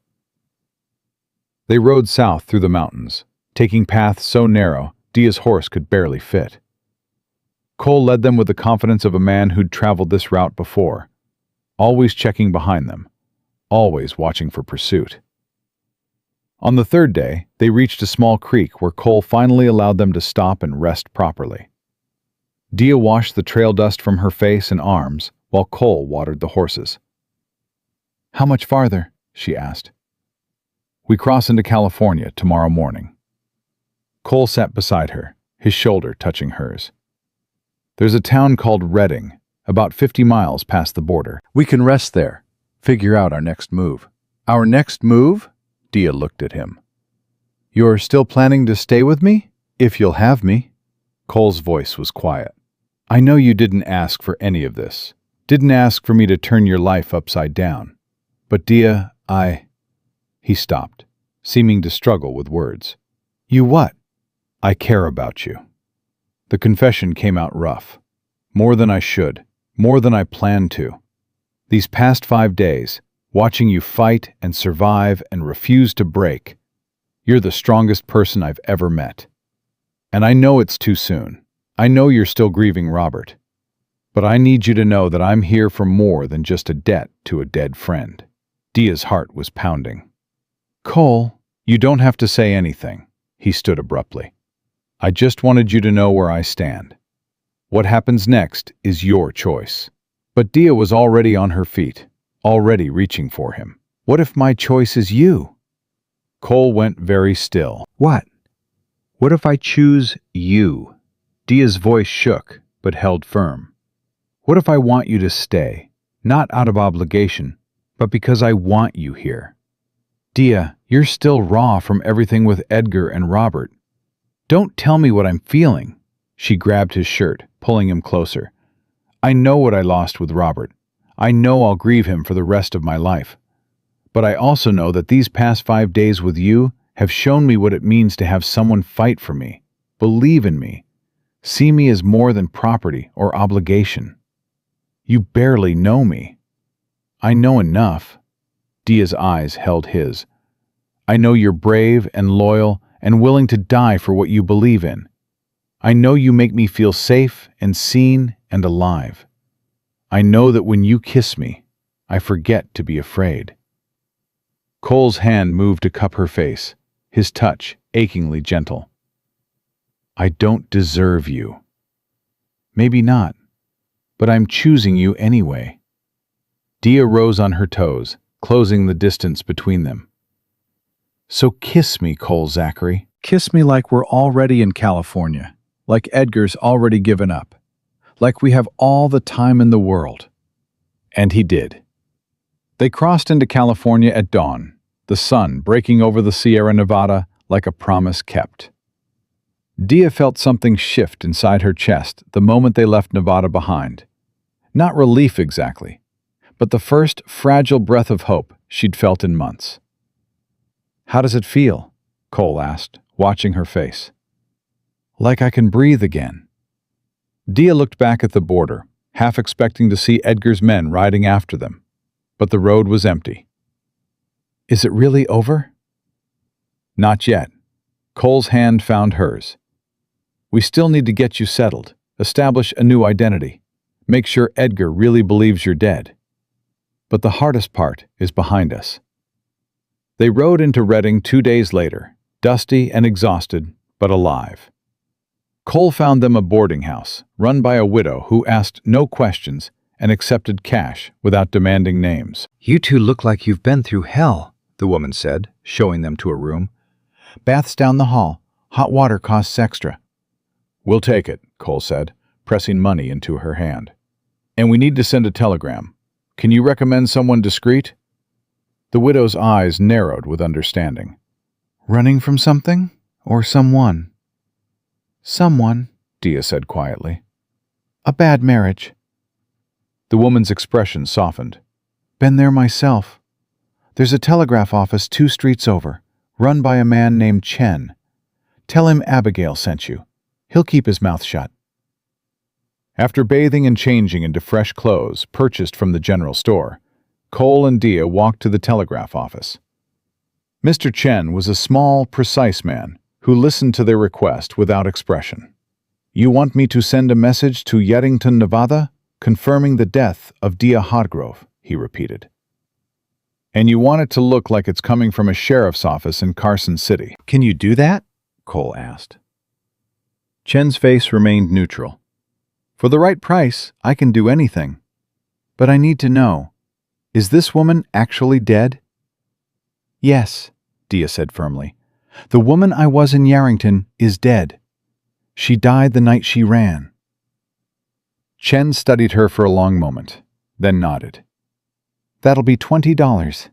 They rode south through the mountains, taking paths so narrow Dia's horse could barely fit. Cole led them with the confidence of a man who'd traveled this route before, always checking behind them, always watching for pursuit. On the 3rd day, they reached a small creek where Cole finally allowed them to stop and rest properly. Dia washed the trail dust from her face and arms while Cole watered the horses. "How much farther?" she asked. "We cross into California tomorrow morning." Cole sat beside her, his shoulder touching hers. "There's a town called Redding, about 50 miles past the border. We can rest there, figure out our next move." "Our next move?" Dia looked at him. "You're still planning to stay with me? If you'll have me." Cole's voice was quiet. "I know you didn't ask for any of this. Didn't ask for me to turn your life upside down. But Dia, He stopped, seeming to struggle with words. "You what?" "I care about you." The confession came out rough. More than I should, more than I planned to. These past 5 days, watching you fight and survive and refuse to break, you're the strongest person I've ever met. And I know it's too soon. I know you're still grieving Robert. But I need you to know that I'm here for more than just a debt to a dead friend." Dia's heart was pounding. "Cole, you don't have to say anything," he stood abruptly. "I just wanted you to know where I stand. What happens next is your choice." But Dia was already on her feet, already reaching for him. "What if my choice is you?" Cole went very still. "What? What if I choose you?" Dia's voice shook, but held firm. "What if I want you to stay, not out of obligation, but because I want you here? Dia, you're still raw from everything with Edgar and Robert. Don't tell me what I'm feeling." She grabbed his shirt, pulling him closer. "I know what I lost with Robert. I know I'll grieve him for the rest of my life. But I also know that these past 5 days with you have shown me what it means to have someone fight for me, believe in me, see me as more than property or obligation. You barely know me." "I know enough." Dia's eyes held his. "I know you're brave and loyal and willing to die for what you believe in. I know you make me feel safe and seen and alive. I know that when you kiss me, I forget to be afraid." Cole's hand moved to cup her face, his touch achingly gentle. "I don't deserve you." "Maybe not, but I'm choosing you anyway." Dia rose on her toes, closing the distance between them. "So kiss me, Cole Zachary. Kiss me like we're already in California, like Edgar's already given up, like we have all the time in the world." And he did. They crossed into California at dawn, the sun breaking over the Sierra Nevada like a promise kept. Dia felt something shift inside her chest the moment they left Nevada behind. Not relief exactly, but the first fragile breath of hope she'd felt in months. "How does it feel?" Cole asked, watching her face. "Like I can breathe again." Dia looked back at the border, half expecting to see Edgar's men riding after them, but the road was empty. "Is it really over?" "Not yet." Cole's hand found hers. "We still need to get you settled, establish a new identity, make sure Edgar really believes you're dead. But the hardest part is behind us." They rode into Reading 2 days later, dusty and exhausted, but alive. Cole found them a boarding house, run by a widow who asked no questions and accepted cash without demanding names. "You two look like you've been through hell," the woman said, showing them to a room. "Baths down the hall. Hot water costs extra." "We'll take it," Cole said, pressing money into her hand. "And we need to send a telegram. Can you recommend someone discreet?" The widow's eyes narrowed with understanding. "Running from something? Or someone?" "Someone," Dia said quietly. "A bad marriage." The woman's expression softened. "Been there myself. There's a telegraph office 2 streets over, run by a man named Chen. Tell him Abigail sent you. He'll keep his mouth shut." After bathing and changing into fresh clothes purchased from the general store, Cole and Dia walked to the telegraph office. Mr. Chen was a small, precise man who listened to their request without expression. "You want me to send a message to Yerington, Nevada, confirming the death of Dia Hargrove," he repeated. "And you want it to look like it's coming from a sheriff's office in Carson City." "Can you do that?" Cole asked. Chen's face remained neutral. "For the right price, I can do anything. But I need to know, is this woman actually dead?" "Yes," Dia said firmly. "The woman I was in Yarrington is dead. She died the night she ran." Chen studied her for a long moment, then nodded. "That'll be $20.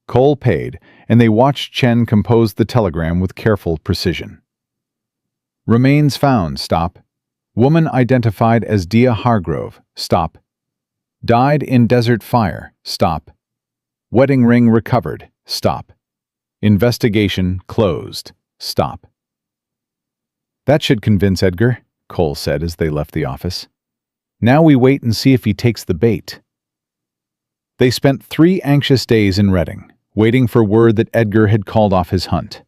Cole paid, and they watched Chen compose the telegram with careful precision. "Remains found, stop. Woman identified as Dia Hargrove, stop. Died in desert fire, stop. Wedding ring recovered, stop. Investigation closed, stop." "That should convince Edgar," Cole said as they left the office. "Now we wait and see if he takes the bait." They spent 3 anxious days in Reading, waiting for word that Edgar had called off his hunt.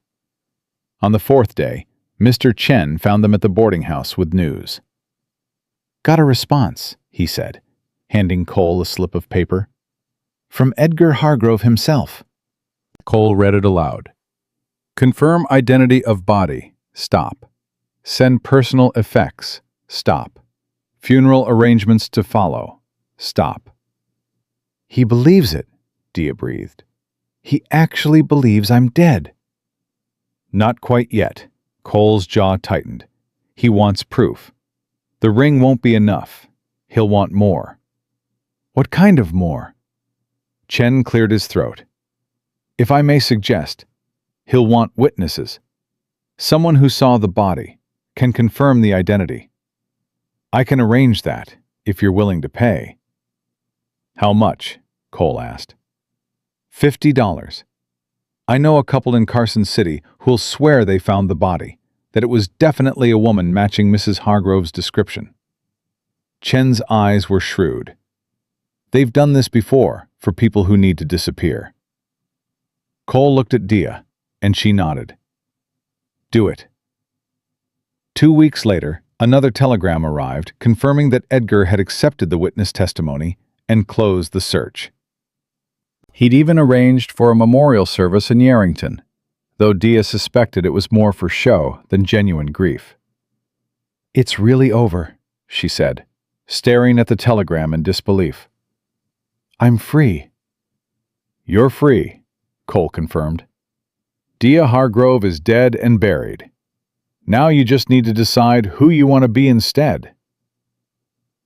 On the 4th day, Mr. Chen found them at the boarding house with news. "Got a response," he said, handing Cole a slip of paper. "From Edgar Hargrove himself." Cole read it aloud. "Confirm identity of body, stop. Send personal effects, stop. Funeral arrangements to follow, stop." "He believes it," Dia breathed. "He actually believes I'm dead." "Not quite yet." Cole's jaw tightened. "He wants proof. The ring won't be enough. He'll want more." "What kind of more?" Chen cleared his throat. "If I may suggest, he'll want witnesses. Someone who saw the body, can confirm the identity. I can arrange that, if you're willing to pay." "How much?" Cole asked. $50. I know a couple in Carson City who'll swear they found the body, that it was definitely a woman matching Mrs. Hargrove's description." Chen's eyes were shrewd. "They've done this before, for people who need to disappear." Cole looked at Dia, and she nodded. "Do it." 2 weeks later, another telegram arrived confirming that Edgar had accepted the witness testimony and closed the search. He'd even arranged for a memorial service in Yarrington, though Dia suspected it was more for show than genuine grief. "It's really over," she said, staring at the telegram in disbelief. "I'm free." "You're free," Cole confirmed. "Dia Hargrove is dead and buried. Now you just need to decide who you want to be instead."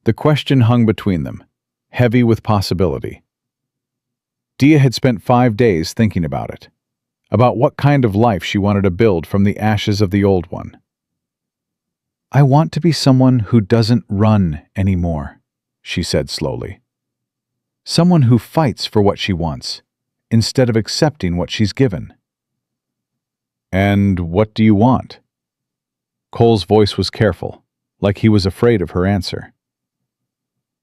The question hung between them, heavy with possibility. Dia had spent 5 days thinking about it, about what kind of life she wanted to build from the ashes of the old one. "I want to be someone who doesn't run anymore," she said slowly. "Someone who fights for what she wants, instead of accepting what she's given." "And what do you want?" Cole's voice was careful, like he was afraid of her answer.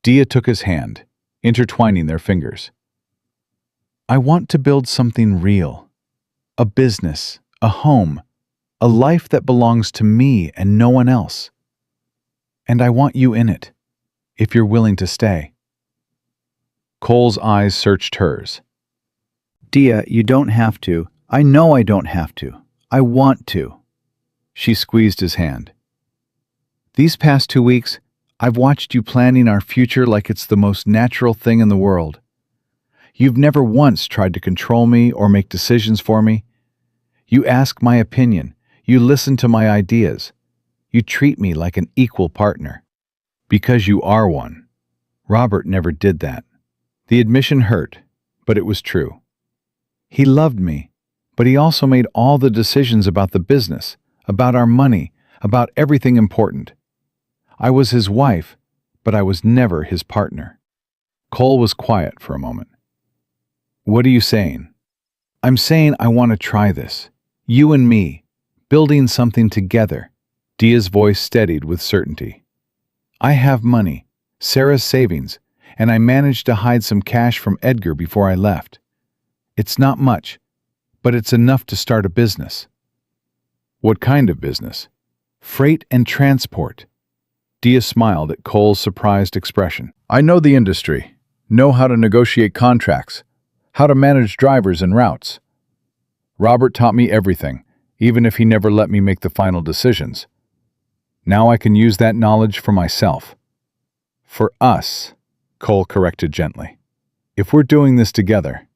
Dia took his hand, intertwining their fingers. I want to build something real. A business, a home, a life that belongs to me and no one else. And I want you in it, if you're willing to stay. Cole's eyes searched hers. Dia, you don't have to. I know I don't have to. I want to. She squeezed his hand. These past 2 weeks, I've watched you planning our future like it's the most natural thing in the world. You've never once tried to control me or make decisions for me. You ask my opinion. You listen to my ideas. You treat me like an equal partner. Because you are one. Robert never did that. The admission hurt, but it was true. He loved me, but he also made all the decisions about the business, about our money, about everything important. I was his wife, but I was never his partner. Cole was quiet for a moment. What are you saying? I'm saying I want to try this. You and me, building something together. Dia's voice steadied with certainty. I have money, Sarah's savings, and I managed to hide some cash from Edgar before I left. It's not much, but it's enough to start a business. What kind of business? Freight and transport. Dia smiled at Cole's surprised expression. I know the industry, know how to negotiate contracts, how to manage drivers and routes. Robert taught me everything, even if he never let me make the final decisions. Now I can use that knowledge for myself. For us, Cole corrected gently. If we're doing this together,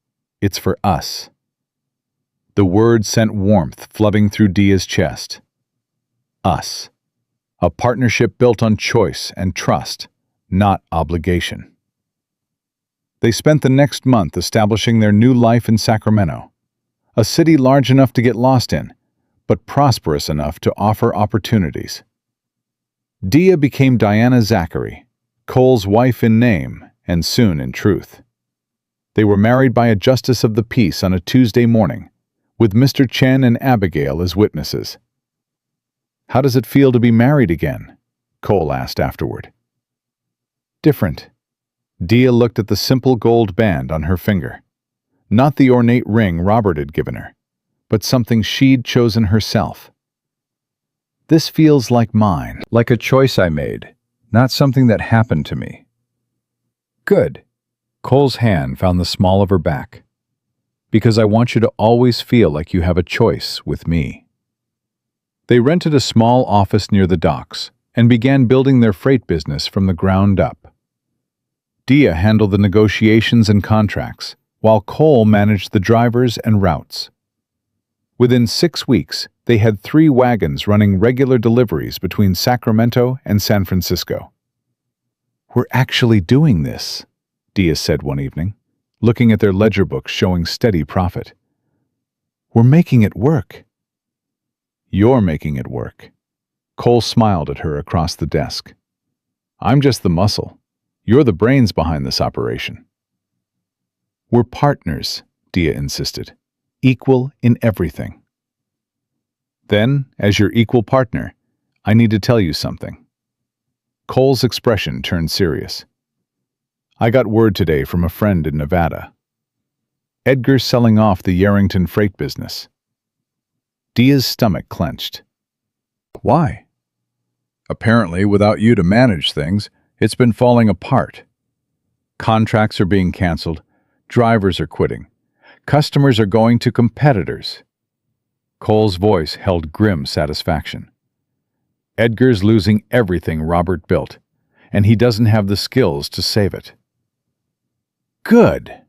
it's for us. The word sent warmth flooding through Dia's chest. Us. A partnership built on choice and trust, not obligation. They spent the next month establishing their new life in Sacramento, a city large enough to get lost in, but prosperous enough to offer opportunities. Dia became Diana Zachary, Cole's wife in name and soon in truth. They were married by a justice of the peace on a Tuesday morning, with Mr. Chen and Abigail as witnesses. How does it feel to be married again? Cole asked afterward. Different. Dia looked at the simple gold band on her finger. Not the ornate ring Robert had given her, but something she'd chosen herself. This feels like mine, like a choice I made, not something that happened to me. Good. Cole's hand found the small of her back. Because I want you to always feel like you have a choice with me. They rented a small office near the docks and began building their freight business from the ground up. Dia handled the negotiations and contracts, while Cole managed the drivers and routes. Within 6 weeks, they had 3 wagons running regular deliveries between Sacramento and San Francisco. We're actually doing this, Dia said one evening, looking at their ledger books showing steady profit. We're making it work. You're making it work. Cole smiled at her across the desk. I'm just the muscle. You're the brains behind this operation. We're partners, Dia insisted, equal in everything. Then, as your equal partner, I need to tell you something. Cole's expression turned serious. I got word today from a friend in Nevada. Edgar's selling off the Yarrington freight business. Dia's stomach clenched. Why? Apparently, without you to manage things, it's been falling apart. Contracts are being canceled, drivers are quitting, customers are going to competitors. Cole's voice held grim satisfaction. Edgar's losing everything Robert built, and he doesn't have the skills to save it. Good.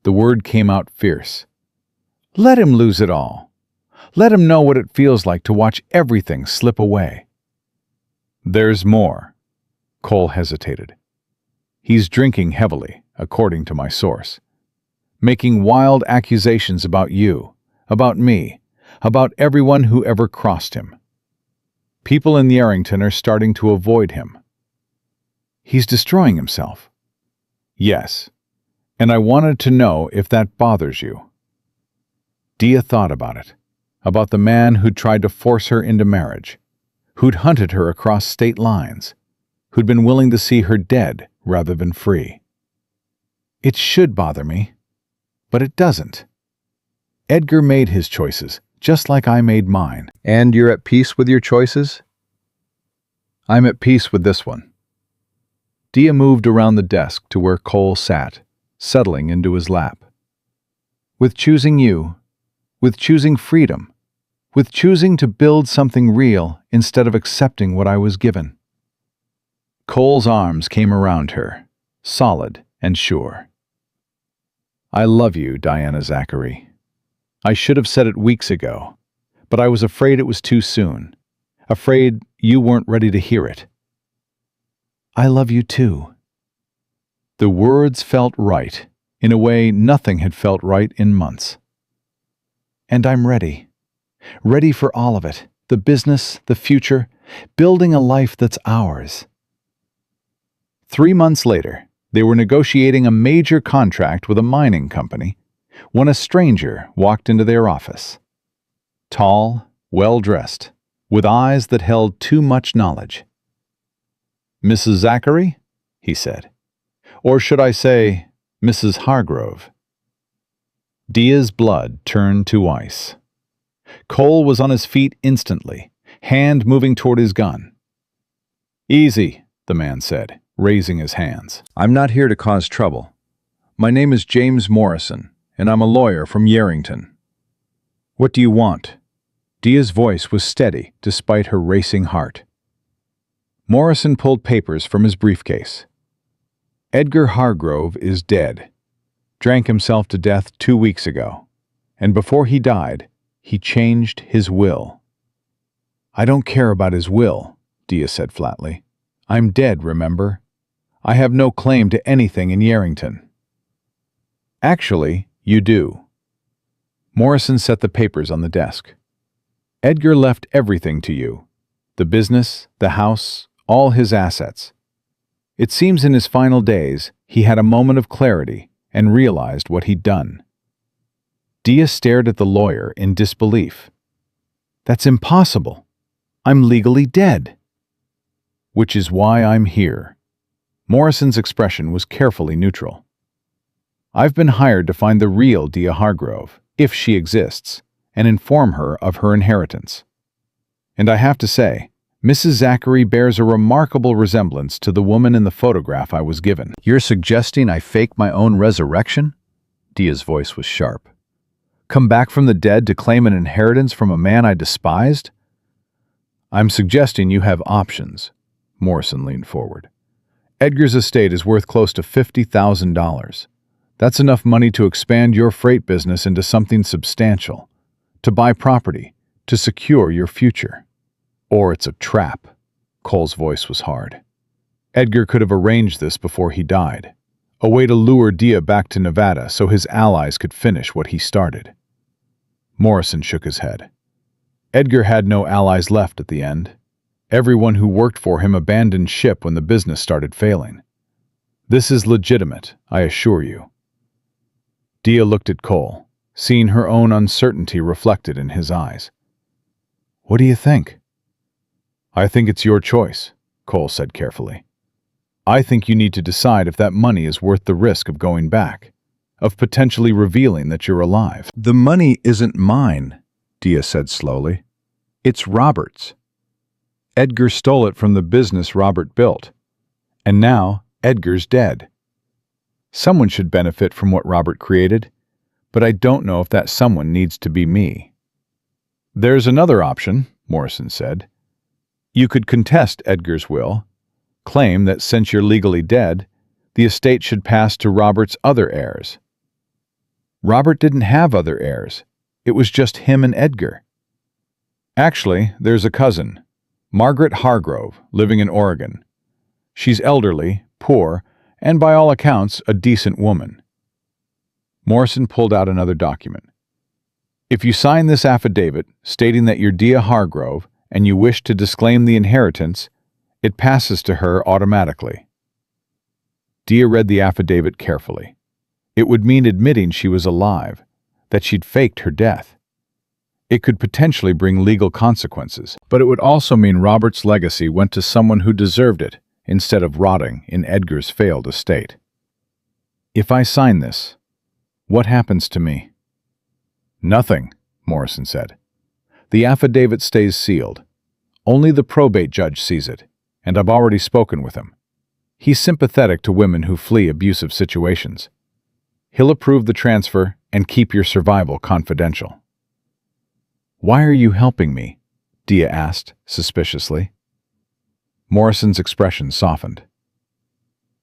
The word came out fierce. Let him lose it all. Let him know what it feels like to watch everything slip away. There's more. Cole hesitated. He's drinking heavily, according to my source. Making wild accusations about you, about me, about everyone who ever crossed him. People in Yarrington are starting to avoid him. He's destroying himself. Yes, and I wanted to know if that bothers you. Dia thought about it, about the man who'd tried to force her into marriage, who'd hunted her across state lines. who'd been willing to see her dead rather than free. It should bother me, but it doesn't. Edgar made his choices, just like I made mine. And you're at peace with your choices? I'm at peace with this one. Dia moved around the desk to where Cole sat, settling into his lap. With choosing you, with choosing freedom, with choosing to build something real instead of accepting what I was given. Cole's arms came around her, solid and sure. I love you, Diana Zachary. I should have said it weeks ago, but I was afraid it was too soon, afraid you weren't ready to hear it. I love you too. The words felt right, in a way nothing had felt right in months. And I'm ready. Ready for all of it, the business, the future, building a life that's ours. 3 months later, they were negotiating a major contract with a mining company when a stranger walked into their office. Tall, well-dressed, with eyes that held too much knowledge. "Mrs. Zachary?" he said. "Or should I say, Mrs. Hargrove?" Dia's blood turned to ice. Cole was on his feet instantly, hand moving toward his gun. "Easy," the man said, raising his hands. "I'm not here to cause trouble. My name is James Morrison, and I'm a lawyer from Yarrington." "What do you want?" Dia's voice was steady despite her racing heart. Morrison pulled papers from his briefcase. "Edgar Hargrove is dead. Drank himself to death 2 weeks ago, and before he died, he changed his will." "I don't care about his will," Dia said flatly. "I'm dead, remember? I have no claim to anything in Yarrington." "Actually, you do." Morrison set the papers on the desk. "Edgar left everything to you. The business, the house, all his assets. It seems in his final days, he had a moment of clarity and realized what he'd done." Dia stared at the lawyer in disbelief. "That's impossible. I'm legally dead." "Which is why I'm here." Morrison's expression was carefully neutral. "I've been hired to find the real Dia Hargrove, if she exists, and inform her of her inheritance. And I have to say, Mrs. Zachary bears a remarkable resemblance to the woman in the photograph I was given." "You're suggesting I fake my own resurrection?" Dia's voice was sharp. "Come back from the dead to claim an inheritance from a man I despised?" "I'm suggesting you have options." Morrison leaned forward. "Edgar's estate is worth close to $50,000. That's enough money to expand your freight business into something substantial, to buy property, to secure your future. Or it's a trap." Cole's voice was hard. "Edgar could have arranged this before he died, a way to lure Dia back to Nevada so his allies could finish what he started." Morrison shook his head. "Edgar had no allies left at the end. Everyone who worked for him abandoned ship when the business started failing. This is legitimate, I assure you." Dia looked at Cole, seeing her own uncertainty reflected in his eyes. "What do you think?" "I think it's your choice," Cole said carefully. "I think you need to decide if that money is worth the risk of going back, of potentially revealing that you're alive." "The money isn't mine," Dia said slowly. "It's Robert's. Edgar stole it from the business Robert built. And now Edgar's dead. Someone should benefit from what Robert created, but I don't know if that someone needs to be me." "There's another option," Morrison said. "You could contest Edgar's will, claim that since you're legally dead, the estate should pass to Robert's other heirs." "Robert didn't have other heirs. It was just him and Edgar." "Actually, there's a cousin, Margaret Hargrove, living in Oregon. She's elderly, poor, and by all accounts, a decent woman." Morrison pulled out another document. "If you sign this affidavit stating that you're Dia Hargrove and you wish to disclaim the inheritance, it passes to her automatically." Dia read the affidavit carefully. It would mean admitting she was alive, that she'd faked her death. It could potentially bring legal consequences, but it would also mean Robert's legacy went to someone who deserved it, instead of rotting in Edgar's failed estate. "If I sign this, what happens to me?" "Nothing," Morrison said. "The affidavit stays sealed. Only the probate judge sees it, and I've already spoken with him. He's sympathetic to women who flee abusive situations. He'll approve the transfer and keep your survival confidential." "Why are you helping me?" Dia asked, suspiciously. Morrison's expression softened.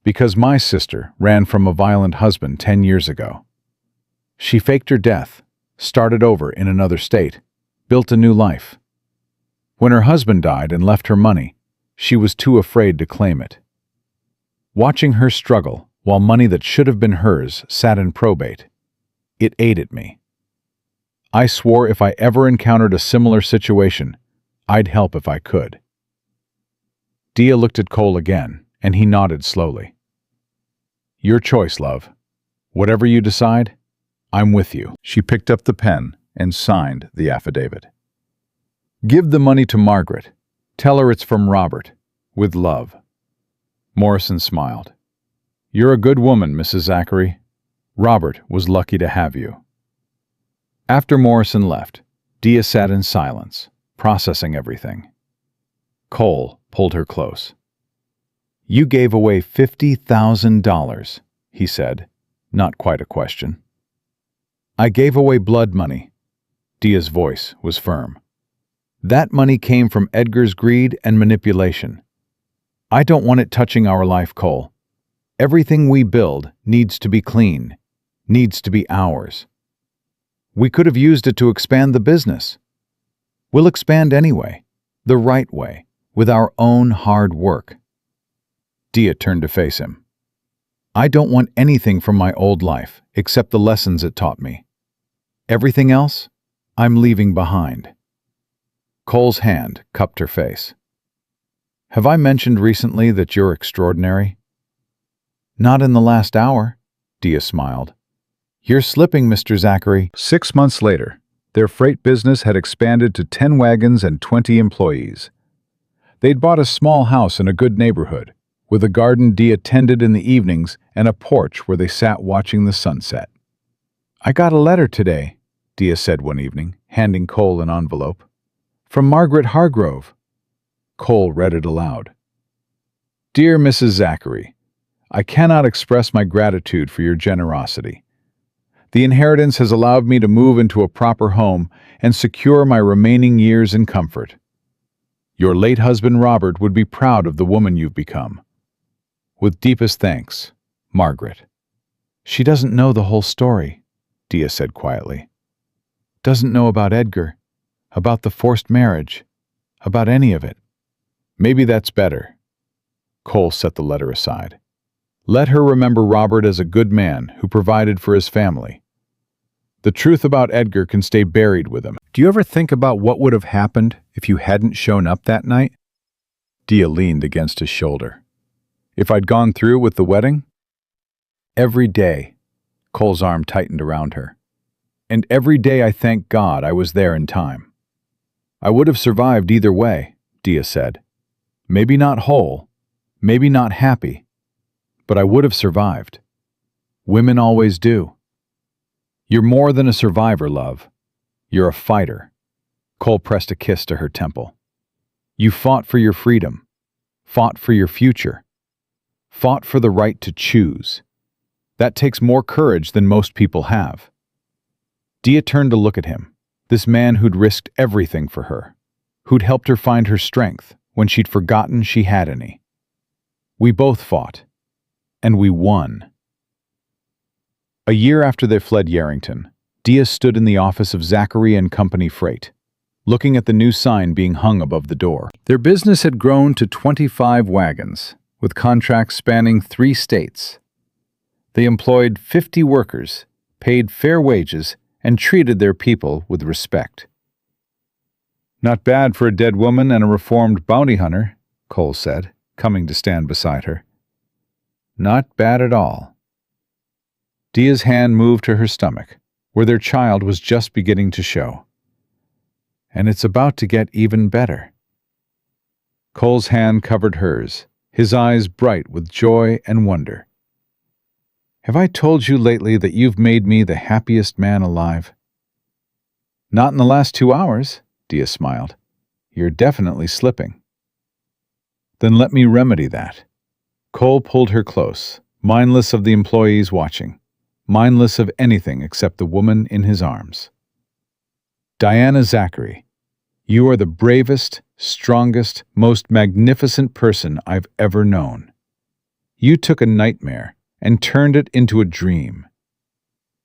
"Because my sister ran from a violent husband 10 years ago. She faked her death, started over in another state, built a new life. When her husband died and left her money, she was too afraid to claim it. Watching her struggle while money that should have been hers sat in probate, it ate at me. I swore if I ever encountered a similar situation, I'd help if I could." Dia looked at Cole again, and he nodded slowly. "Your choice, love. Whatever you decide, I'm with you." She picked up the pen and signed the affidavit. "Give the money to Margaret. Tell her it's from Robert. With love." Morrison smiled. "You're a good woman, Mrs. Zachary. Robert was lucky to have you." After Morrison left, Dia sat in silence, processing everything. Cole pulled her close. "You gave away $50,000, he said, not quite a question. "I gave away blood money." Dia's voice was firm. "That money came from Edgar's greed and manipulation. I don't want it touching our life, Cole. Everything we build needs to be clean, needs to be ours. We could have used it to expand the business. We'll expand anyway, the right way, with our own hard work." Dia turned to face him. "I don't want anything from my old life except the lessons it taught me. Everything else, I'm leaving behind." Cole's hand cupped her face. "Have I mentioned recently that you're extraordinary?" "Not in the last hour," Dia smiled. "You're slipping, Mr. Zachary." 6 months later, their freight business had expanded to 10 wagons and 20 employees. They'd bought a small house in a good neighborhood, with a garden Dia tended in the evenings and a porch where they sat watching the sunset. "I got a letter today," Dia said one evening, handing Cole an envelope. "From Margaret Hargrove." Cole read it aloud. "Dear Mrs. Zachary, I cannot express my gratitude for your generosity. The inheritance has allowed me to move into a proper home and secure my remaining years in comfort. Your late husband Robert would be proud of the woman you've become. With deepest thanks, Margaret." "She doesn't know the whole story," Dia said quietly. "Doesn't know about Edgar, about the forced marriage, about any of it." "Maybe that's better." Cole set the letter aside. "Let her remember Robert as a good man who provided for his family. The truth about Edgar can stay buried with him." "Do you ever think about what would have happened if you hadn't shown up that night?" Dia leaned against his shoulder. "If I'd gone through with the wedding?" "Every day." Cole's arm tightened around her. "And every day I thank God I was there in time." "I would have survived either way," Dia said. "Maybe not whole, maybe not happy, but I would have survived. Women always do." "You're more than a survivor, love. You're a fighter." Cole pressed a kiss to her temple. "You fought for your freedom, fought for your future, fought for the right to choose. That takes more courage than most people have." Dia turned to look at him, this man who'd risked everything for her, who'd helped her find her strength when she'd forgotten she had any. "We both fought, and we won." A year after they fled Yarrington, Dia stood in the office of Zachary and Company Freight, looking at the new sign being hung above the door. Their business had grown to 25 wagons, with contracts spanning 3 states. They employed 50 workers, paid fair wages, and treated their people with respect. "Not bad for a dead woman and a reformed bounty hunter," Cole said, coming to stand beside her. "Not bad at all." Dia's hand moved to her stomach, where their child was just beginning to show. "And it's about to get even better." Cole's hand covered hers, his eyes bright with joy and wonder. "Have I told you lately that you've made me the happiest man alive?" "Not in the last 2 hours," Dia smiled. "You're definitely slipping." "Then let me remedy that." Cole pulled her close, mindless of the employees watching, mindless of anything except the woman in his arms. "Diana Zachary, you are the bravest, strongest, most magnificent person I've ever known. You took a nightmare and turned it into a dream.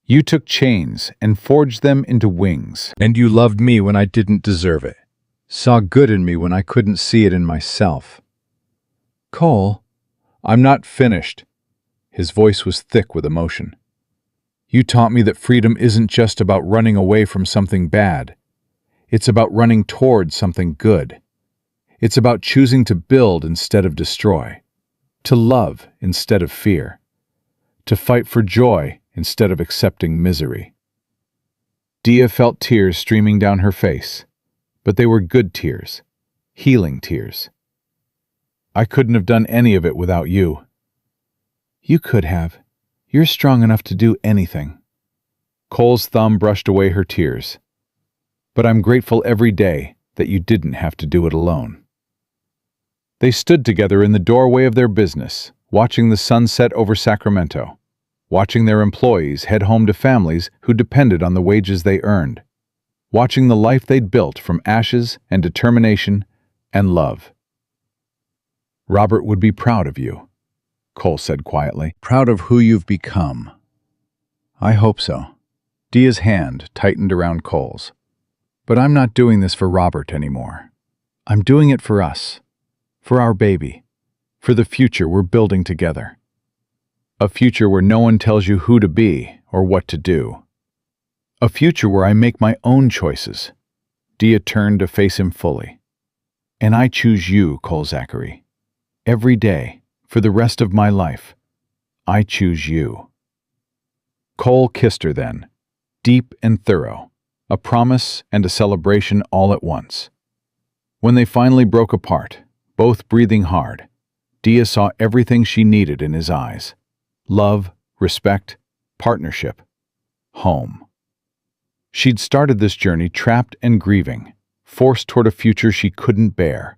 You took chains and forged them into wings. And you loved me when I didn't deserve it. Saw good in me when I couldn't see it in myself." "Cole, I'm not finished." His voice was thick with emotion. "You taught me that freedom isn't just about running away from something bad. It's about running toward something good. It's about choosing to build instead of destroy, to love instead of fear, to fight for joy instead of accepting misery." Dia felt tears streaming down her face, but they were good tears, healing tears. "I couldn't have done any of it without you." "You could have. You're strong enough to do anything." Cole's thumb brushed away her tears. "But I'm grateful every day that you didn't have to do it alone." They stood together in the doorway of their business, watching the sunset over Sacramento, watching their employees head home to families who depended on the wages they earned, watching the life they'd built from ashes and determination and love. "Robert would be proud of you," Cole said quietly. "Proud of who you've become." "I hope so." Dia's hand tightened around Cole's. "But I'm not doing this for Robert anymore. I'm doing it for us, for our baby, for the future we're building together. A future where no one tells you who to be or what to do. A future where I make my own choices." Dia turned to face him fully. "And I choose you, Cole Zachary. Every day, for the rest of my life, I choose you." Cole kissed her then, deep and thorough, a promise and a celebration all at once. When they finally broke apart, both breathing hard, Dia saw everything she needed in his eyes: love, respect, partnership, home. She'd started this journey trapped and grieving, forced toward a future she couldn't bear.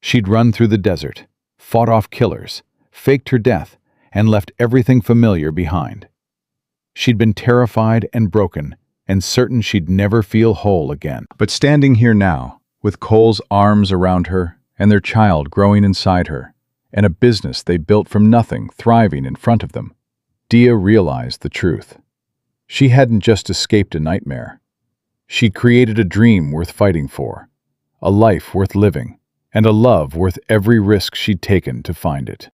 She'd run through the desert, fought off killers, faked her death, and left everything familiar behind. She'd been terrified and broken, and certain she'd never feel whole again. But standing here now, with Cole's arms around her and their child growing inside her, and a business they built from nothing thriving in front of them, Dia realized the truth. She hadn't just escaped a nightmare. She'd created a dream worth fighting for, a life worth living, and a love worth every risk she'd taken to find it.